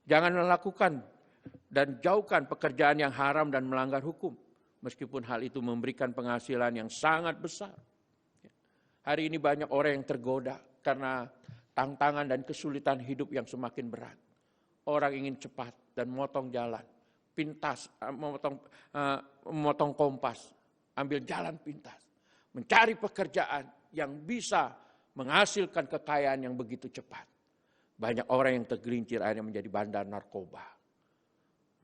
Jangan melakukan dan jauhkan pekerjaan yang haram dan melanggar hukum, meskipun hal itu memberikan penghasilan yang sangat besar. Hari ini banyak orang yang tergoda karena tantangan dan kesulitan hidup yang semakin berat. Orang ingin cepat dan memotong jalan, pintas, memotong kompas, ambil jalan pintas. Mencari pekerjaan yang bisa menghasilkan kekayaan yang begitu cepat. Banyak orang yang tergelincir akhirnya menjadi bandar narkoba,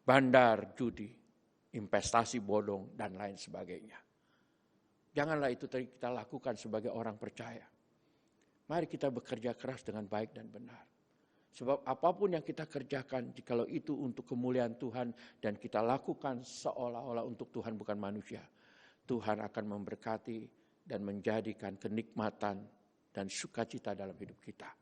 bandar judi, investasi bodong, dan lain sebagainya. Janganlah itu kita lakukan sebagai orang percaya. Mari kita bekerja keras dengan baik dan benar. Sebab apapun yang kita kerjakan, jikalau itu untuk kemuliaan Tuhan dan kita lakukan seolah-olah untuk Tuhan bukan manusia, Tuhan akan memberkati dan menjadikan kenikmatan dan sukacita dalam hidup kita.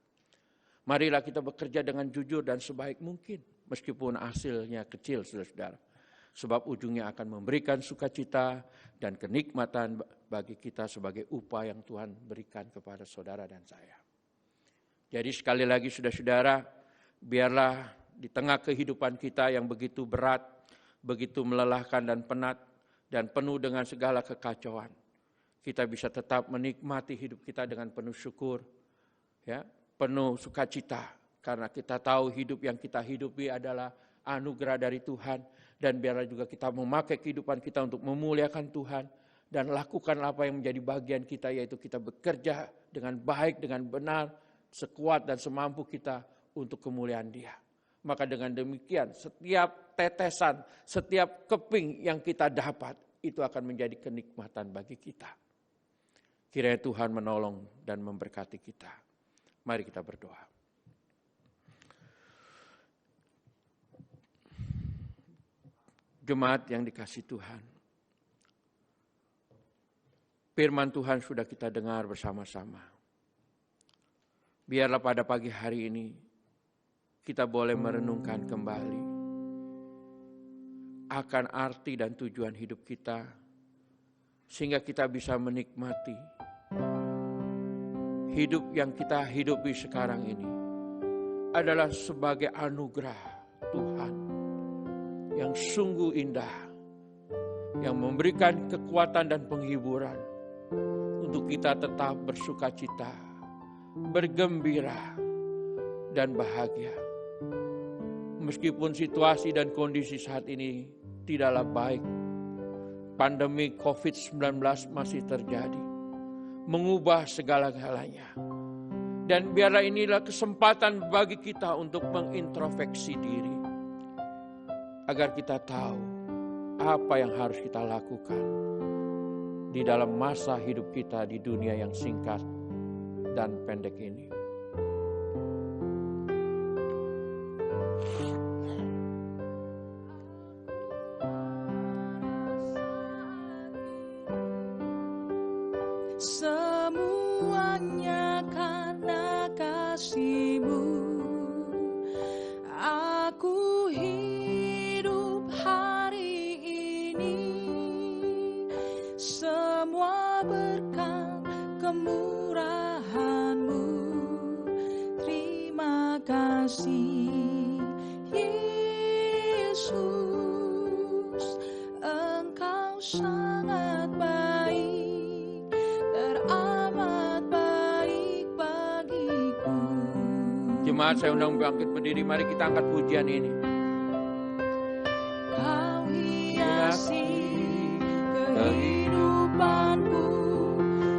Marilah kita bekerja dengan jujur dan sebaik mungkin, meskipun hasilnya kecil, saudara-saudara. Sebab ujungnya akan memberikan sukacita dan kenikmatan bagi kita sebagai upah yang Tuhan berikan kepada saudara dan saya. Jadi sekali lagi saudara-saudara, biarlah di tengah kehidupan kita yang begitu berat, begitu melelahkan dan penat, dan penuh dengan segala kekacauan, kita bisa tetap menikmati hidup kita dengan penuh syukur, ya, penuh sukacita, karena kita tahu hidup yang kita hidupi adalah anugerah dari Tuhan, dan biarlah juga kita memakai kehidupan kita untuk memuliakan Tuhan, dan lakukan apa yang menjadi bagian kita, yaitu kita bekerja dengan baik, dengan benar, sekuat dan semampu kita untuk kemuliaan Dia. Maka dengan demikian setiap tetesan, setiap keping yang kita dapat, itu akan menjadi kenikmatan bagi kita. Kiranya Tuhan menolong dan memberkati kita. Mari kita berdoa. Jemaat yang dikasihi Tuhan, firman Tuhan sudah kita dengar bersama-sama. Biarlah pada pagi hari ini kita boleh merenungkan kembali akan arti dan tujuan hidup kita, sehingga kita bisa menikmati hidup yang kita hidupi sekarang ini adalah sebagai anugerah Tuhan yang sungguh indah, yang memberikan kekuatan dan penghiburan untuk kita tetap bersukacita, bergembira, dan bahagia. Meskipun situasi dan kondisi saat ini tidaklah baik, pandemi COVID-19 masih terjadi, mengubah segala-galanya. Dan biarlah inilah kesempatan bagi kita untuk mengintrospeksi diri, agar kita tahu apa yang harus kita lakukan di dalam masa hidup kita di dunia yang singkat dan pendek ini. Semuanya karena kasih-Mu, aku hidup hari ini. Semua berkat kemurahan-Mu, terima kasih Yesus, Engkau sangat baik, teramat baik bagiku. Jemaat, saya undang bangkit berdiri, mari kita angkat pujian ini. Kau hiasi kehidupanku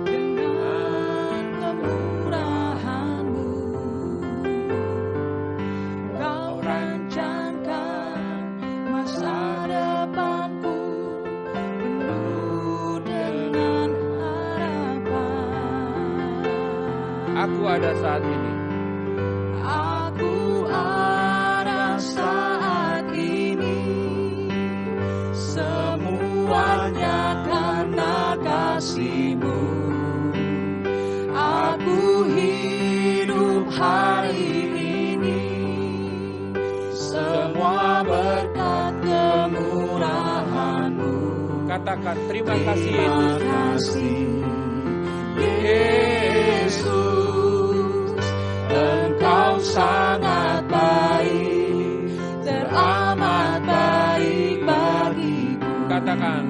dengan kemurahan-Mu. Kau rancangkan masa depanku penuh dengan harapan. Aku ada saat ini. Aku ada saat ini, semuanya karena kasih-Mu. Aku hidup hari ini, semua berkat kemurahan-Mu. Katakan terima kasih Terima Yesus. kasih Yesus, Engkau sangat baik, teramat baik bagiku. Katakan,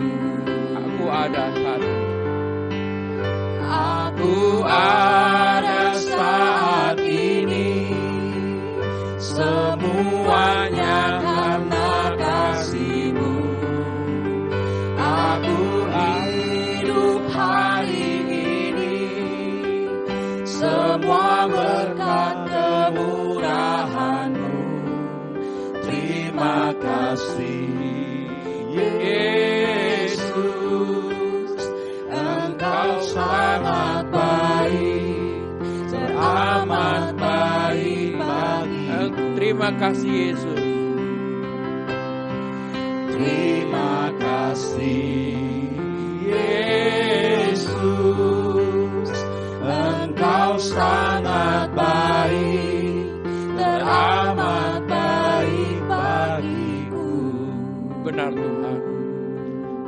aku ada saat ini. Aku ada saat ini, semuanya karena kasih-Mu. Aku hidup hari ini, semua berkat kemurahan-Mu. Terima kasih Yesus, Engkau sangat baik, Terima kasih Yesus. Terima kasih Yesus, Engkau sangat baik, teramat baik bagiku. Benar Tuhan,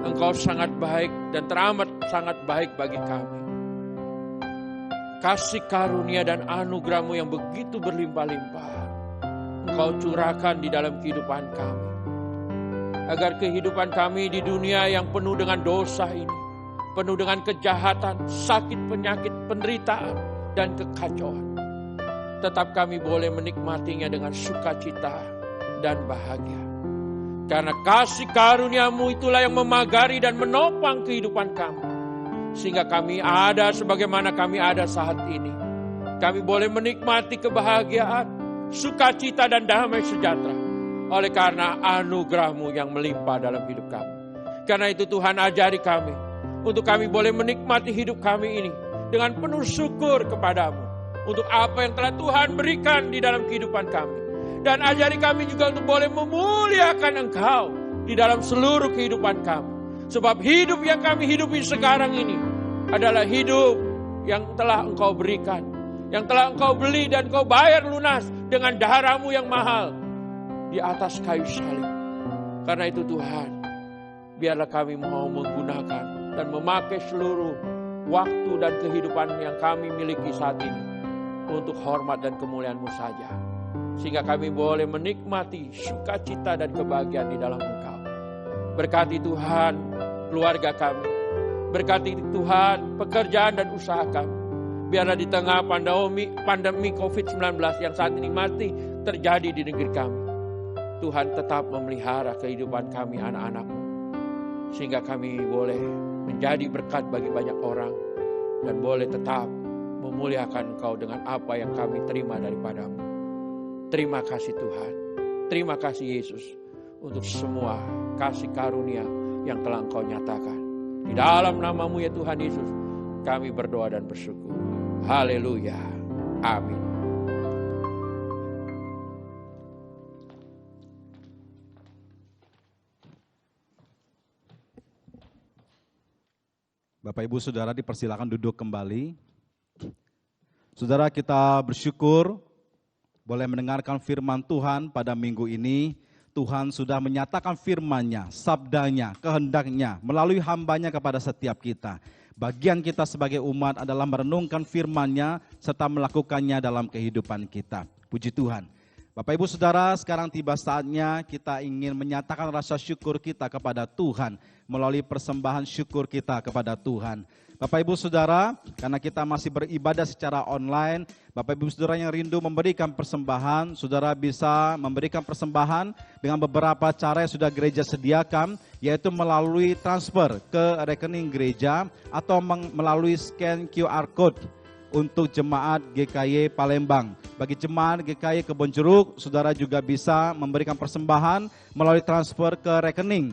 Engkau sangat baik dan teramat sangat baik bagi kami. Kasih karunia dan anugerah-Mu yang begitu berlimpah-limpah Engkau curahkan di dalam kehidupan kami, agar kehidupan kami di dunia yang penuh dengan dosa ini, penuh dengan kejahatan, sakit, penyakit, penderitaan, dan kekacauan, tetap kami boleh menikmatinya dengan sukacita dan bahagia. Karena kasih karunia-Mu itulah yang memagari dan menopang kehidupan kami, sehingga kami ada sebagaimana kami ada saat ini. Kami boleh menikmati kebahagiaan, sukacita dan damai sejahtera oleh karena anugerah-Mu yang melimpah dalam hidup kami. Karena itu Tuhan, ajari kami untuk kami boleh menikmati hidup kami ini dengan penuh syukur kepadamu untuk apa yang telah Tuhan berikan di dalam kehidupan kami. Dan ajari kami juga untuk boleh memuliakan Engkau di dalam seluruh kehidupan kami. Sebab hidup yang kami hidupi sekarang ini adalah hidup yang telah Engkau berikan, yang telah Engkau beli dan Engkau bayar lunas dengan darah-Mu yang mahal di atas kayu salib. Karena itu Tuhan, biarlah kami mau menggunakan dan memakai seluruh waktu dan kehidupan yang kami miliki saat ini untuk hormat dan kemuliaan-Mu saja. Sehingga kami boleh menikmati sukacita dan kebahagiaan di dalam Engkau. Berkati Tuhan keluarga kami, berkati Tuhan pekerjaan dan usaha kami. Biarlah di tengah pandemi COVID-19 yang saat ini masih terjadi di negeri kami, Tuhan tetap memelihara kehidupan kami anak-anak-Mu, sehingga kami boleh menjadi berkat bagi banyak orang dan boleh tetap memuliakan Engkau dengan apa yang kami terima daripada-Mu. Terima kasih Tuhan, terima kasih Yesus untuk semua kasih karunia yang telah Engkau nyatakan. Di dalam nama-Mu ya Tuhan Yesus, kami berdoa dan bersyukur. Haleluya, amin. Bapak Ibu Saudara dipersilakan duduk kembali. Saudara, kita bersyukur boleh mendengarkan firman Tuhan pada minggu ini. Tuhan sudah menyatakan firman-Nya, sabdanya, kehendaknya melalui hamba-Nya kepada setiap kita. Bagian kita sebagai umat adalah merenungkan firman-Nya serta melakukannya dalam kehidupan kita. Puji Tuhan. Bapak Ibu Saudara, sekarang tiba saatnya kita ingin menyatakan rasa syukur kita kepada Tuhan melalui persembahan syukur kita kepada Tuhan. Bapak Ibu Saudara, karena kita masih beribadah secara online, Bapak Ibu Saudara yang rindu memberikan persembahan, Saudara bisa memberikan persembahan dengan beberapa cara yang sudah gereja sediakan, yaitu melalui transfer ke rekening gereja atau melalui scan QR Code untuk jemaat GKY Palembang. Bagi jemaat GKY Kebonjeruk, Saudara juga bisa memberikan persembahan melalui transfer ke rekening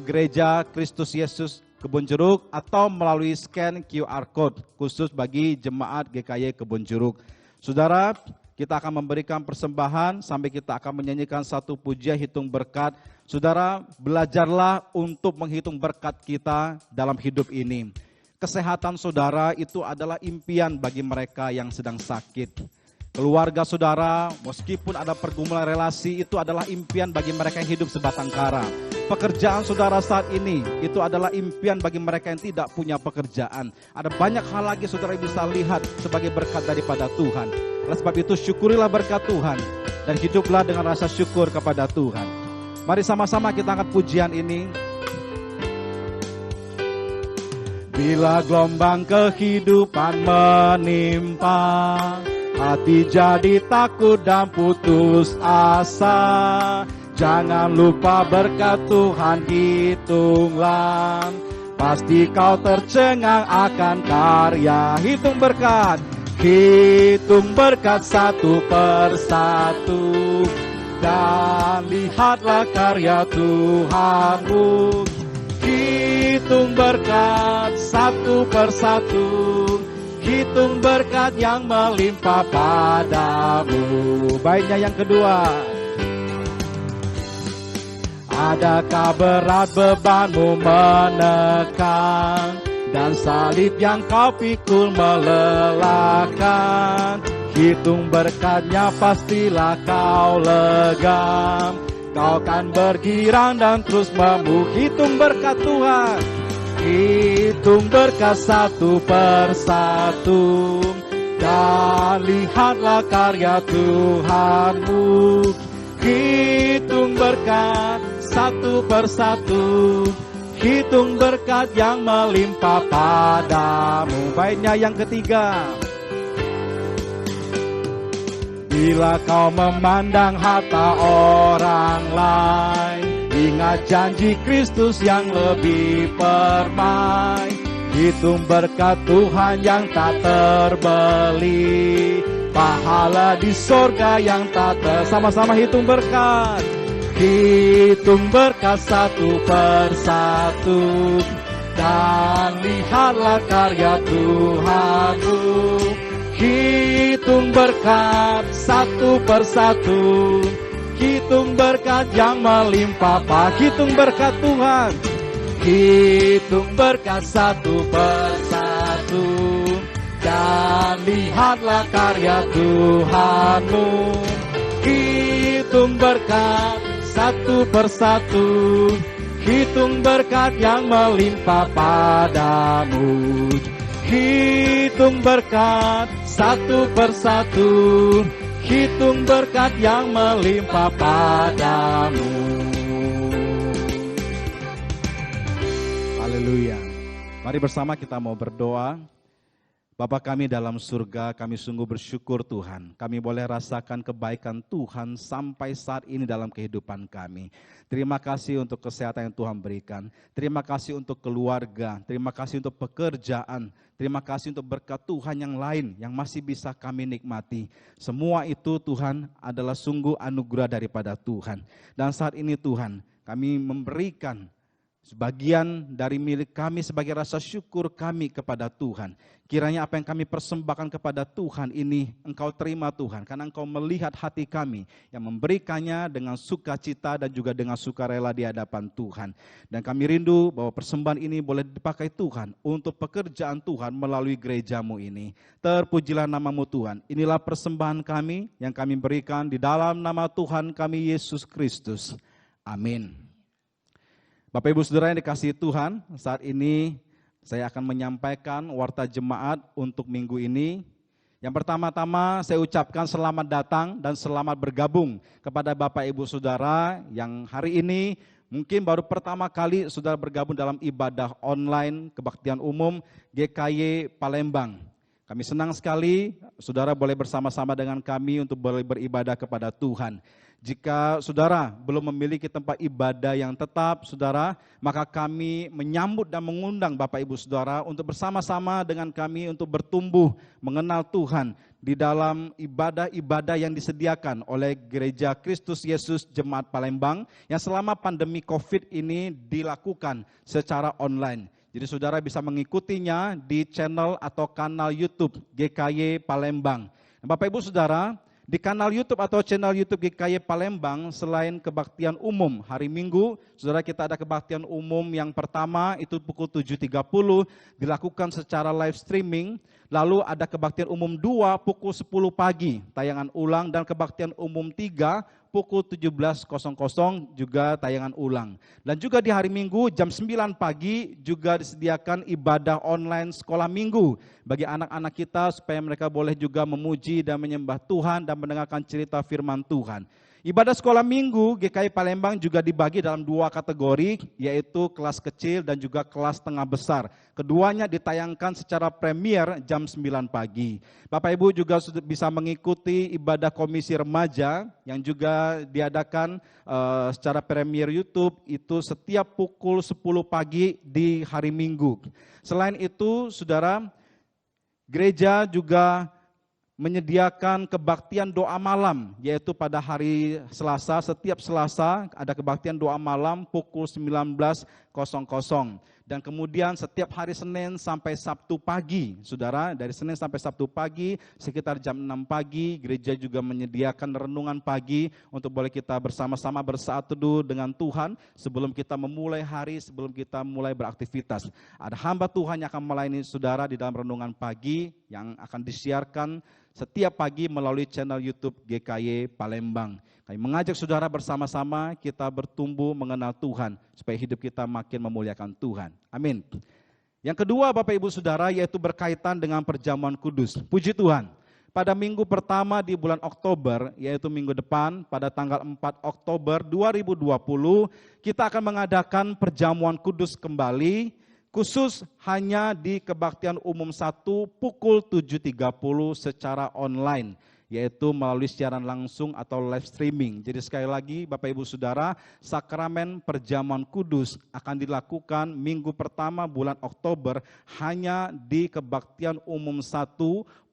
Gereja Kristus Yesus Kebonjeruk atau melalui scan QR Code khusus bagi jemaat GKY Kebonjeruk. Saudara, kita akan memberikan persembahan sampai kita akan menyanyikan satu pujian hitung berkat. Saudara, belajarlah untuk menghitung berkat kita dalam hidup ini. Kesehatan saudara itu adalah impian bagi mereka yang sedang sakit. Keluarga saudara, meskipun ada pergumulan relasi, itu adalah impian bagi mereka yang hidup sebatang kara. Pekerjaan saudara saat ini, itu adalah impian bagi mereka yang tidak punya pekerjaan. Ada banyak hal lagi saudara bisa lihat sebagai berkat daripada Tuhan. Oleh sebab itu syukurilah berkat Tuhan dan hiduplah dengan rasa syukur kepada Tuhan. Mari sama-sama kita angkat pujian ini. Bila gelombang kehidupan menimpa, hati jadi takut dan putus asa. Jangan lupa berkat Tuhan hitunglah, pasti kau tercengang akan karya. Hitung berkat satu persatu, dan lihatlah karya Tuhanmu. Hitung berkat satu persatu, hitung berkat yang melimpah padamu. Baiknya yang kedua. Adakah berat bebanmu menekan, dan salib yang kau pikul melelahkan? Hitung berkatnya pastilah kau legam. Kau kan bergirang dan terus hitung berkat Tuhan. Hitung berkat satu persatu, dan lihatlah karya Tuhanmu. Hitung berkat satu persatu, hitung berkat yang melimpah padamu. Baiknya yang ketiga. Bila kau memandang harta orang lain, ingat janji Kristus yang lebih permai. Hitung berkat Tuhan yang tak terbeli, pahala di sorga yang tak sama-sama hitung berkat. Hitung berkat satu persatu, dan lihatlah karya Tuhanmu. Hitung berkat satu persatu, hitung berkat yang melimpah. Hitung berkat Tuhan. Hitung berkat satu persatu, dan lihatlah karya Tuhanmu. Hitung berkat satu persatu, hitung berkat yang melimpah padamu. Hitung berkat satu persatu, hitung berkat yang melimpah padamu. Haleluya. Mari bersama kita mau berdoa. Bapa kami dalam surga, kami sungguh bersyukur Tuhan. Kami boleh rasakan kebaikan Tuhan sampai saat ini dalam kehidupan kami. Terima kasih untuk kesehatan yang Tuhan berikan. Terima kasih untuk keluarga. Terima kasih untuk pekerjaan. Terima kasih untuk berkat Tuhan yang lain yang masih bisa kami nikmati. Semua itu Tuhan adalah sungguh anugerah daripada Tuhan. Dan saat ini Tuhan, kami memberikan sebagian dari milik kami sebagai rasa syukur kami kepada Tuhan. Kiranya apa yang kami persembahkan kepada Tuhan ini Engkau terima Tuhan. Karena Engkau melihat hati kami yang memberikannya dengan sukacita dan juga dengan sukarela di hadapan Tuhan. Dan kami rindu bahwa persembahan ini boleh dipakai Tuhan untuk pekerjaan Tuhan melalui gerejamu ini. Terpujilah namamu Tuhan. Inilah persembahan kami yang kami berikan di dalam nama Tuhan kami Yesus Kristus. Amin. Bapak Ibu Saudara yang dikasihi Tuhan, saat ini saya akan menyampaikan warta jemaat untuk minggu ini. Yang pertama-tama saya ucapkan selamat datang dan selamat bergabung kepada Bapak Ibu Saudara yang hari ini mungkin baru pertama kali saudara bergabung dalam ibadah online kebaktian umum GKY Palembang. Kami senang sekali saudara boleh bersama-sama dengan kami untuk boleh beribadah kepada Tuhan. Jika saudara belum memiliki tempat ibadah yang tetap, saudara, maka kami menyambut dan mengundang Bapak Ibu Saudara untuk bersama-sama dengan kami untuk bertumbuh mengenal Tuhan di dalam ibadah-ibadah yang disediakan oleh Gereja Kristus Yesus Jemaat Palembang yang selama pandemi COVID ini dilakukan secara online. Jadi saudara bisa mengikutinya di channel atau kanal YouTube GKY Palembang. Bapak Ibu Saudara, di kanal YouTube atau channel YouTube GKY Palembang, selain kebaktian umum hari Minggu, saudara kita ada kebaktian umum yang pertama itu pukul 7.30 dilakukan secara live streaming. Lalu ada kebaktian umum 2 pukul 10 pagi, tayangan ulang, dan kebaktian umum 3 pukul 17.00 juga tayangan ulang. Dan juga di hari Minggu jam 9 pagi juga disediakan ibadah online sekolah minggu bagi anak-anak kita supaya mereka boleh juga memuji dan menyembah Tuhan dan mendengarkan cerita firman Tuhan. Ibadah sekolah minggu GKY Palembang juga dibagi dalam 2 kategori, yaitu kelas kecil dan juga kelas tengah besar. Keduanya ditayangkan secara premier jam 9 pagi. Bapak Ibu juga bisa mengikuti ibadah komisi remaja yang juga diadakan secara premier YouTube itu setiap pukul 10 pagi di hari Minggu. Selain itu, saudara, gereja juga menyediakan kebaktian doa malam, yaitu pada hari Selasa, setiap Selasa ada kebaktian doa malam pukul 19.00. Dan kemudian setiap hari Senin sampai Sabtu pagi, saudara, dari Senin sampai Sabtu pagi, sekitar jam 6 pagi, gereja juga menyediakan renungan pagi untuk boleh kita bersama-sama bersaat teduh dengan Tuhan sebelum kita memulai hari, sebelum kita mulai beraktivitas. Ada hamba Tuhan yang akan melayani saudara di dalam renungan pagi yang akan disiarkan setiap pagi melalui channel YouTube GKY Palembang. Kami mengajak saudara bersama-sama kita bertumbuh mengenal Tuhan supaya hidup kita makin memuliakan Tuhan. Amin. Yang kedua Bapak Ibu Saudara yaitu berkaitan dengan perjamuan kudus. Puji Tuhan. Pada minggu pertama di bulan Oktober, yaitu minggu depan pada tanggal 4 Oktober 2020, kita akan mengadakan perjamuan kudus kembali, khusus hanya di Kebaktian Umum 1 pukul 7.30 secara online, yaitu melalui siaran langsung atau live streaming. Jadi sekali lagi Bapak Ibu Saudara, sakramen perjamuan kudus akan dilakukan minggu pertama bulan Oktober hanya di Kebaktian Umum 1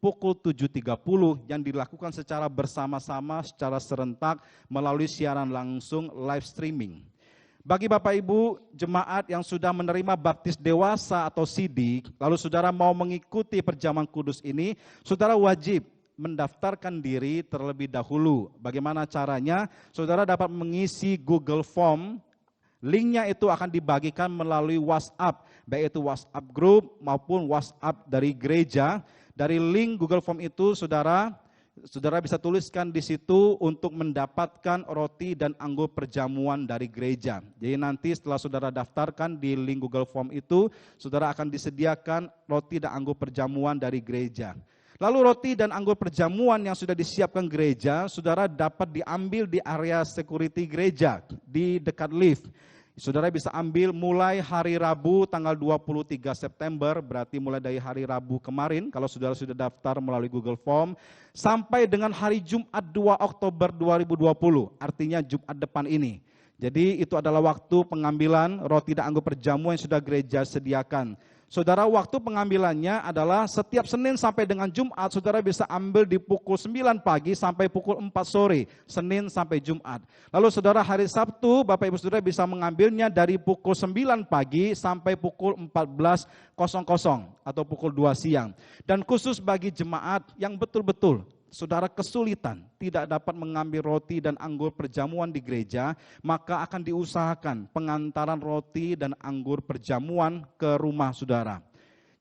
pukul 7.30 yang dilakukan secara bersama-sama, secara serentak melalui siaran langsung live streaming. Bagi Bapak Ibu jemaat yang sudah menerima baptis dewasa atau sidik, lalu saudara mau mengikuti perjamuan kudus ini, saudara wajib mendaftarkan diri terlebih dahulu. Bagaimana caranya? Saudara dapat mengisi Google Form, linknya itu akan dibagikan melalui WhatsApp, baik itu WhatsApp group maupun WhatsApp dari gereja. Dari link Google Form itu saudara bisa tuliskan di situ untuk mendapatkan roti dan anggur perjamuan dari gereja. Jadi nanti setelah saudara daftarkan di link Google Form itu, saudara akan disediakan roti dan anggur perjamuan dari gereja. Lalu roti dan anggur perjamuan yang sudah disiapkan gereja, saudara dapat diambil di area security gereja di dekat lift. Saudara bisa ambil mulai hari Rabu tanggal 23 September, berarti mulai dari hari Rabu kemarin, kalau saudara sudah daftar melalui Google Form, sampai dengan hari Jumat 2 Oktober 2020, artinya Jumat depan ini. Jadi itu adalah waktu pengambilan roti dan anggur perjamuan yang sudah gereja sediakan. Saudara, waktu pengambilannya adalah setiap Senin sampai dengan Jumat, saudara bisa ambil di pukul 9 pagi sampai pukul 4 sore, Senin sampai Jumat. Lalu saudara hari Sabtu, Bapak Ibu Saudara bisa mengambilnya dari pukul 9 pagi sampai pukul 14.00 atau pukul 2 siang. Dan khusus bagi jemaat yang betul-betul saudara kesulitan tidak dapat mengambil roti dan anggur perjamuan di gereja, maka akan diusahakan pengantaran roti dan anggur perjamuan ke rumah saudara.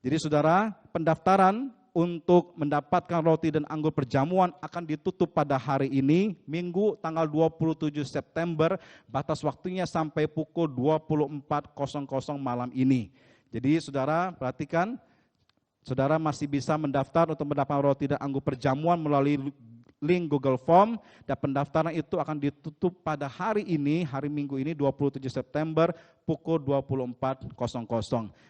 Jadi saudara, pendaftaran untuk mendapatkan roti dan anggur perjamuan akan ditutup pada hari ini, Minggu tanggal 27 September, batas waktunya sampai pukul 24.00 malam ini. Jadi saudara perhatikan, saudara masih bisa mendaftar untuk mendapatkan roti dan anggur perjamuan melalui link Google Form, dan pendaftaran itu akan ditutup pada hari ini, hari Minggu ini 27 September pukul 24.00.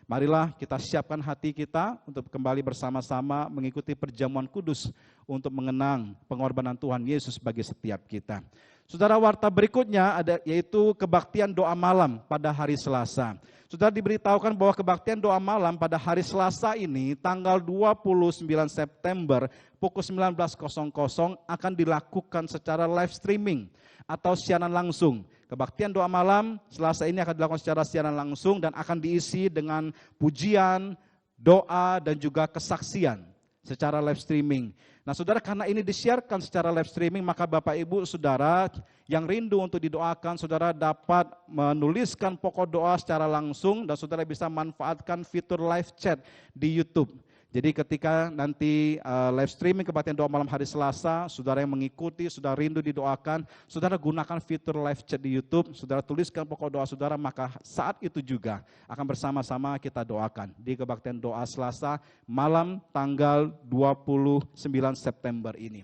Marilah kita siapkan hati kita untuk kembali bersama-sama mengikuti perjamuan kudus untuk mengenang pengorbanan Tuhan Yesus bagi setiap kita. Saudara, warta berikutnya yaitu kebaktian doa malam pada hari Selasa. Saudara diberitahukan bahwa kebaktian doa malam pada hari Selasa ini tanggal 29 September pukul 19.00 akan dilakukan secara live streaming atau siaran langsung. Kebaktian doa malam Selasa ini akan dilakukan secara siaran langsung dan akan diisi dengan pujian, doa dan juga kesaksian secara live streaming. Nah saudara, karena ini disiarkan secara live streaming, maka Bapak Ibu Saudara yang rindu untuk didoakan, saudara dapat menuliskan pokok doa secara langsung dan saudara bisa manfaatkan fitur live chat di YouTube. Jadi ketika nanti live streaming kebaktian doa malam hari Selasa, saudara yang mengikuti, saudara rindu didoakan, saudara gunakan fitur live chat di YouTube, saudara tuliskan pokok doa saudara, maka saat itu juga akan bersama-sama kita doakan di kebaktian doa Selasa malam tanggal 29 September ini.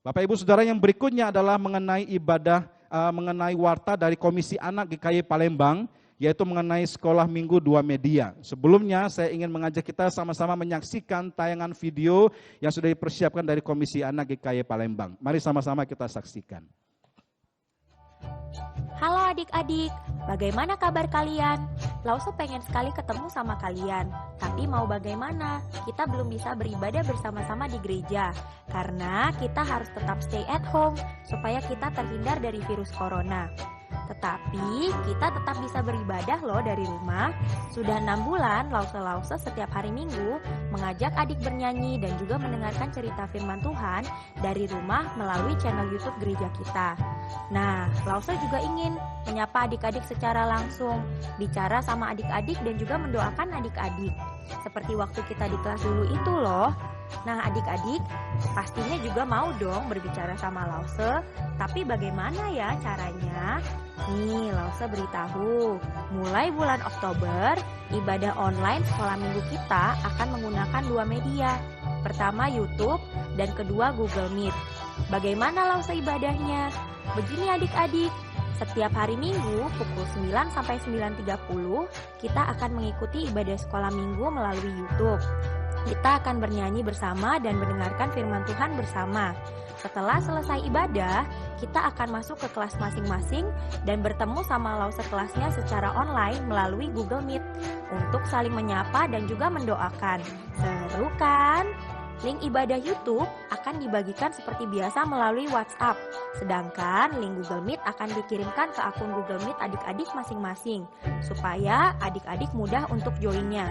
Bapak Ibu Saudara, yang berikutnya adalah mengenai ibadah, mengenai warta dari Komisi Anak GKY Palembang, yaitu mengenai sekolah minggu 2 media. Sebelumnya saya ingin mengajak kita sama-sama menyaksikan tayangan video yang sudah dipersiapkan dari Komisi Anak GKY Palembang. Mari sama-sama kita saksikan. Halo adik-adik, bagaimana kabar kalian? Lauso pengen sekali ketemu sama kalian, tapi mau bagaimana? Kita belum bisa beribadah bersama-sama di gereja, karena kita harus tetap stay at home, supaya kita terhindar dari virus corona. Tetapi kita tetap bisa beribadah loh dari rumah. Sudah 6 bulan Lause setiap hari Minggu mengajak adik bernyanyi dan juga mendengarkan cerita firman Tuhan dari rumah melalui channel YouTube gereja kita. Nah, Lause juga ingin menyapa adik-adik secara langsung, bicara sama adik-adik dan juga mendoakan adik-adik. Seperti waktu kita di kelas dulu itu loh. Nah, adik-adik pastinya juga mau dong berbicara sama Lause, tapi bagaimana ya caranya? Nih, Lause beritahu, mulai bulan Oktober, ibadah online sekolah minggu kita akan menggunakan 2 media. Pertama YouTube dan kedua Google Meet. Bagaimana Lause ibadahnya? Begini adik-adik, setiap hari Minggu pukul 9 sampai 9.30 kita akan mengikuti ibadah sekolah minggu melalui YouTube. Kita akan bernyanyi bersama dan mendengarkan firman Tuhan bersama. Setelah selesai ibadah, kita akan masuk ke kelas masing-masing dan bertemu sama Lause kelasnya secara online melalui Google Meet untuk saling menyapa dan juga mendoakan. Seru kan? Link ibadah YouTube akan dibagikan seperti biasa melalui WhatsApp. Sedangkan link Google Meet akan dikirimkan ke akun Google Meet adik-adik masing-masing supaya adik-adik mudah untuk joinnya.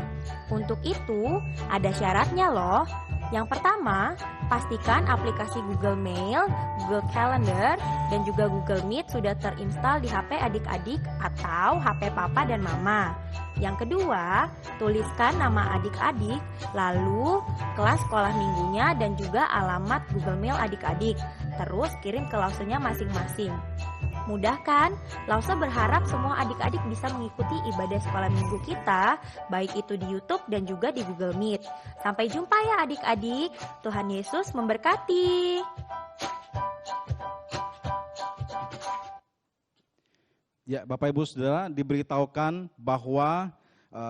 Untuk itu, ada syaratnya loh. Yang pertama, pastikan aplikasi Google Mail, Google Calendar, dan juga Google Meet sudah terinstall di HP adik-adik atau HP papa dan mama. Yang kedua, tuliskan nama adik-adik, lalu kelas sekolah minggunya dan juga alamat Google Mail adik-adik. Terus kirim ke Lausenya masing-masing. Mudah kan? Lause berharap semua adik-adik bisa mengikuti ibadah sekolah minggu kita, baik itu di YouTube dan juga di Google Meet. Sampai jumpa ya adik-adik. Tuhan Yesus memberkati. Ya, Bapak Ibu Saudara, diberitahukan bahwa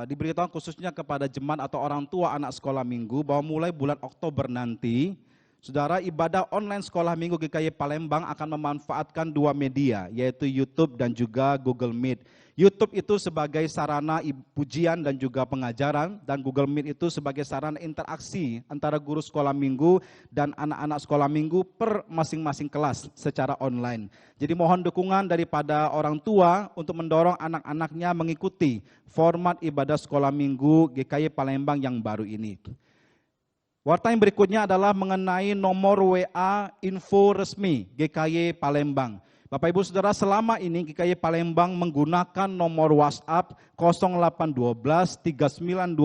diberitahukan khususnya kepada jemaat atau orang tua anak sekolah minggu bahwa mulai bulan Oktober nanti, Saudara, ibadah online sekolah minggu GKY Palembang akan memanfaatkan 2 media, yaitu YouTube dan juga Google Meet. YouTube itu sebagai sarana pujian dan juga pengajaran, dan Google Meet itu sebagai sarana interaksi antara guru sekolah minggu dan anak-anak sekolah minggu per masing-masing kelas secara online. Jadi mohon dukungan daripada orang tua untuk mendorong anak-anaknya mengikuti format ibadah sekolah minggu GKY Palembang yang baru ini. Warta yang berikutnya adalah mengenai nomor WA info resmi GKY Palembang. Bapak Ibu Saudara, selama ini GKY Palembang menggunakan nomor WhatsApp 0812 3925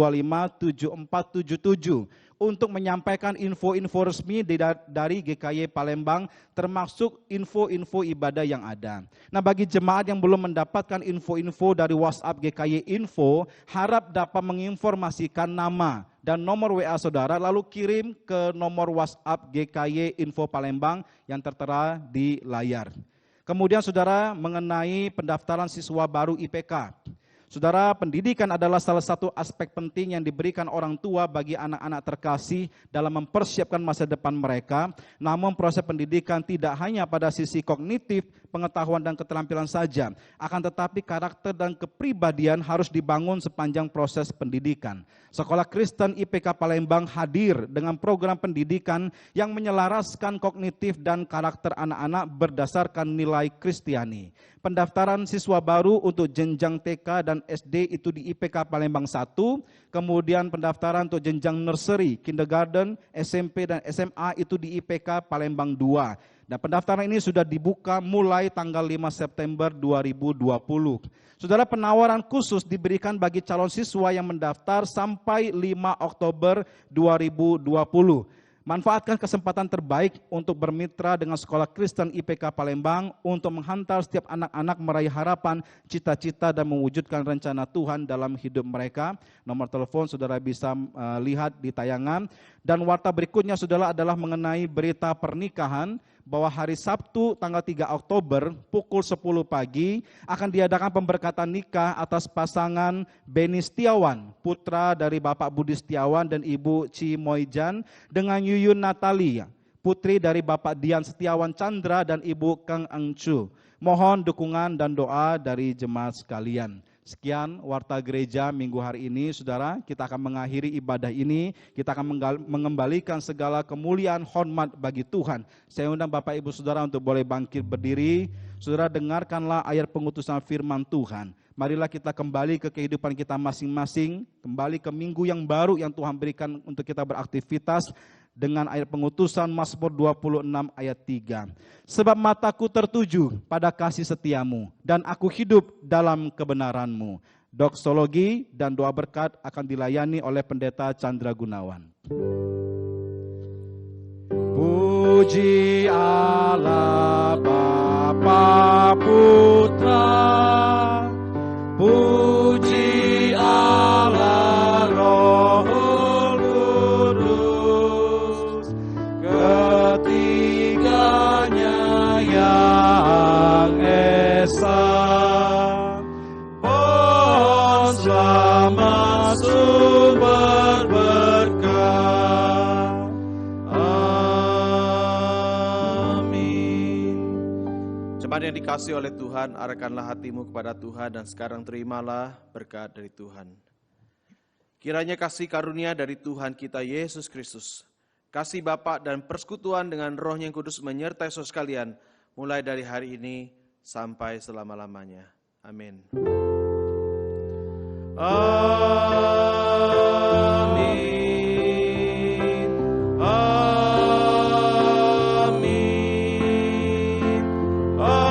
7477 untuk menyampaikan info-info resmi dari GKY Palembang, termasuk info-info ibadah yang ada. Nah, bagi jemaat yang belum mendapatkan info-info dari WhatsApp GKY Info, harap dapat menginformasikan nama dan nomor WA saudara, lalu kirim ke nomor WhatsApp GKY Info Palembang yang tertera di layar. Kemudian saudara, mengenai pendaftaran siswa baru IPK. Saudara, pendidikan adalah salah satu aspek penting yang diberikan orang tua bagi anak-anak terkasih dalam mempersiapkan masa depan mereka. Namun proses pendidikan tidak hanya pada sisi kognitif, pengetahuan dan keterampilan saja, akan tetapi karakter dan kepribadian harus dibangun sepanjang proses pendidikan. Sekolah Kristen IPK Palembang hadir dengan program pendidikan yang menyelaraskan kognitif dan karakter anak-anak berdasarkan nilai Kristiani. Pendaftaran siswa baru untuk jenjang TK dan SD itu di IPK Palembang 1, kemudian pendaftaran untuk jenjang nursery, kindergarten, SMP dan SMA itu di IPK Palembang 2. Dan pendaftaran ini sudah dibuka mulai tanggal 5 September 2020. Saudara, penawaran khusus diberikan bagi calon siswa yang mendaftar sampai 5 Oktober 2020. Manfaatkan kesempatan terbaik untuk bermitra dengan Sekolah Kristen IPK Palembang untuk menghantar setiap anak-anak meraih harapan, cita-cita dan mewujudkan rencana Tuhan dalam hidup mereka. Nomor telepon saudara bisa lihat di tayangan. Dan warta berikutnya saudara adalah mengenai berita pernikahan, bahwa hari Sabtu tanggal 3 Oktober pukul 10 pagi akan diadakan pemberkatan nikah atas pasangan Beni Setiawan, putra dari Bapak Budi Setiawan dan Ibu Ci Moijan, dengan Yuyun Natali, putri dari Bapak Dian Setiawan Chandra dan Ibu Kang Angcu. Mohon dukungan dan doa dari jemaat sekalian. Sekian Warta Gereja minggu hari ini, saudara. Kita akan mengakhiri ibadah ini. Kita akan mengembalikan segala kemuliaan, hormat bagi Tuhan. Saya undang Bapak Ibu Saudara untuk boleh bangkit berdiri. Saudara, dengarkanlah ayat pengutusan firman Tuhan. Marilah kita kembali ke kehidupan kita masing-masing. Kembali ke minggu yang baru yang Tuhan berikan untuk kita beraktivitas. Dengan ayat pengutusan Mazmur 26 ayat 3. Sebab mataku tertuju pada kasih setiamu, dan aku hidup dalam kebenaranmu. Doksologi dan doa berkat akan dilayani oleh Pendeta Chandra Gunawan. Puji Allah Bapa Putra, puji Allah Roh Kudus, ketiganya yang esa. Pohon selamat sumber berkah. Amin. Jemaat yang dikasihi oleh Tuhan, arahkanlah hatimu kepada Tuhan dan sekarang terimalah berkat dari Tuhan. Kiranya kasih karunia dari Tuhan kita Yesus Kristus, kasih Bapa dan persekutuan dengan Roh yang Kudus menyertai saudara sekalian, mulai dari hari ini sampai selama-lamanya. Amin. Amin. Amin. Amin.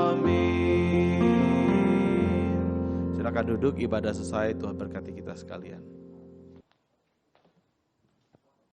Amin. Silakan duduk, ibadah selesai. Tuhan berkati kita sekalian.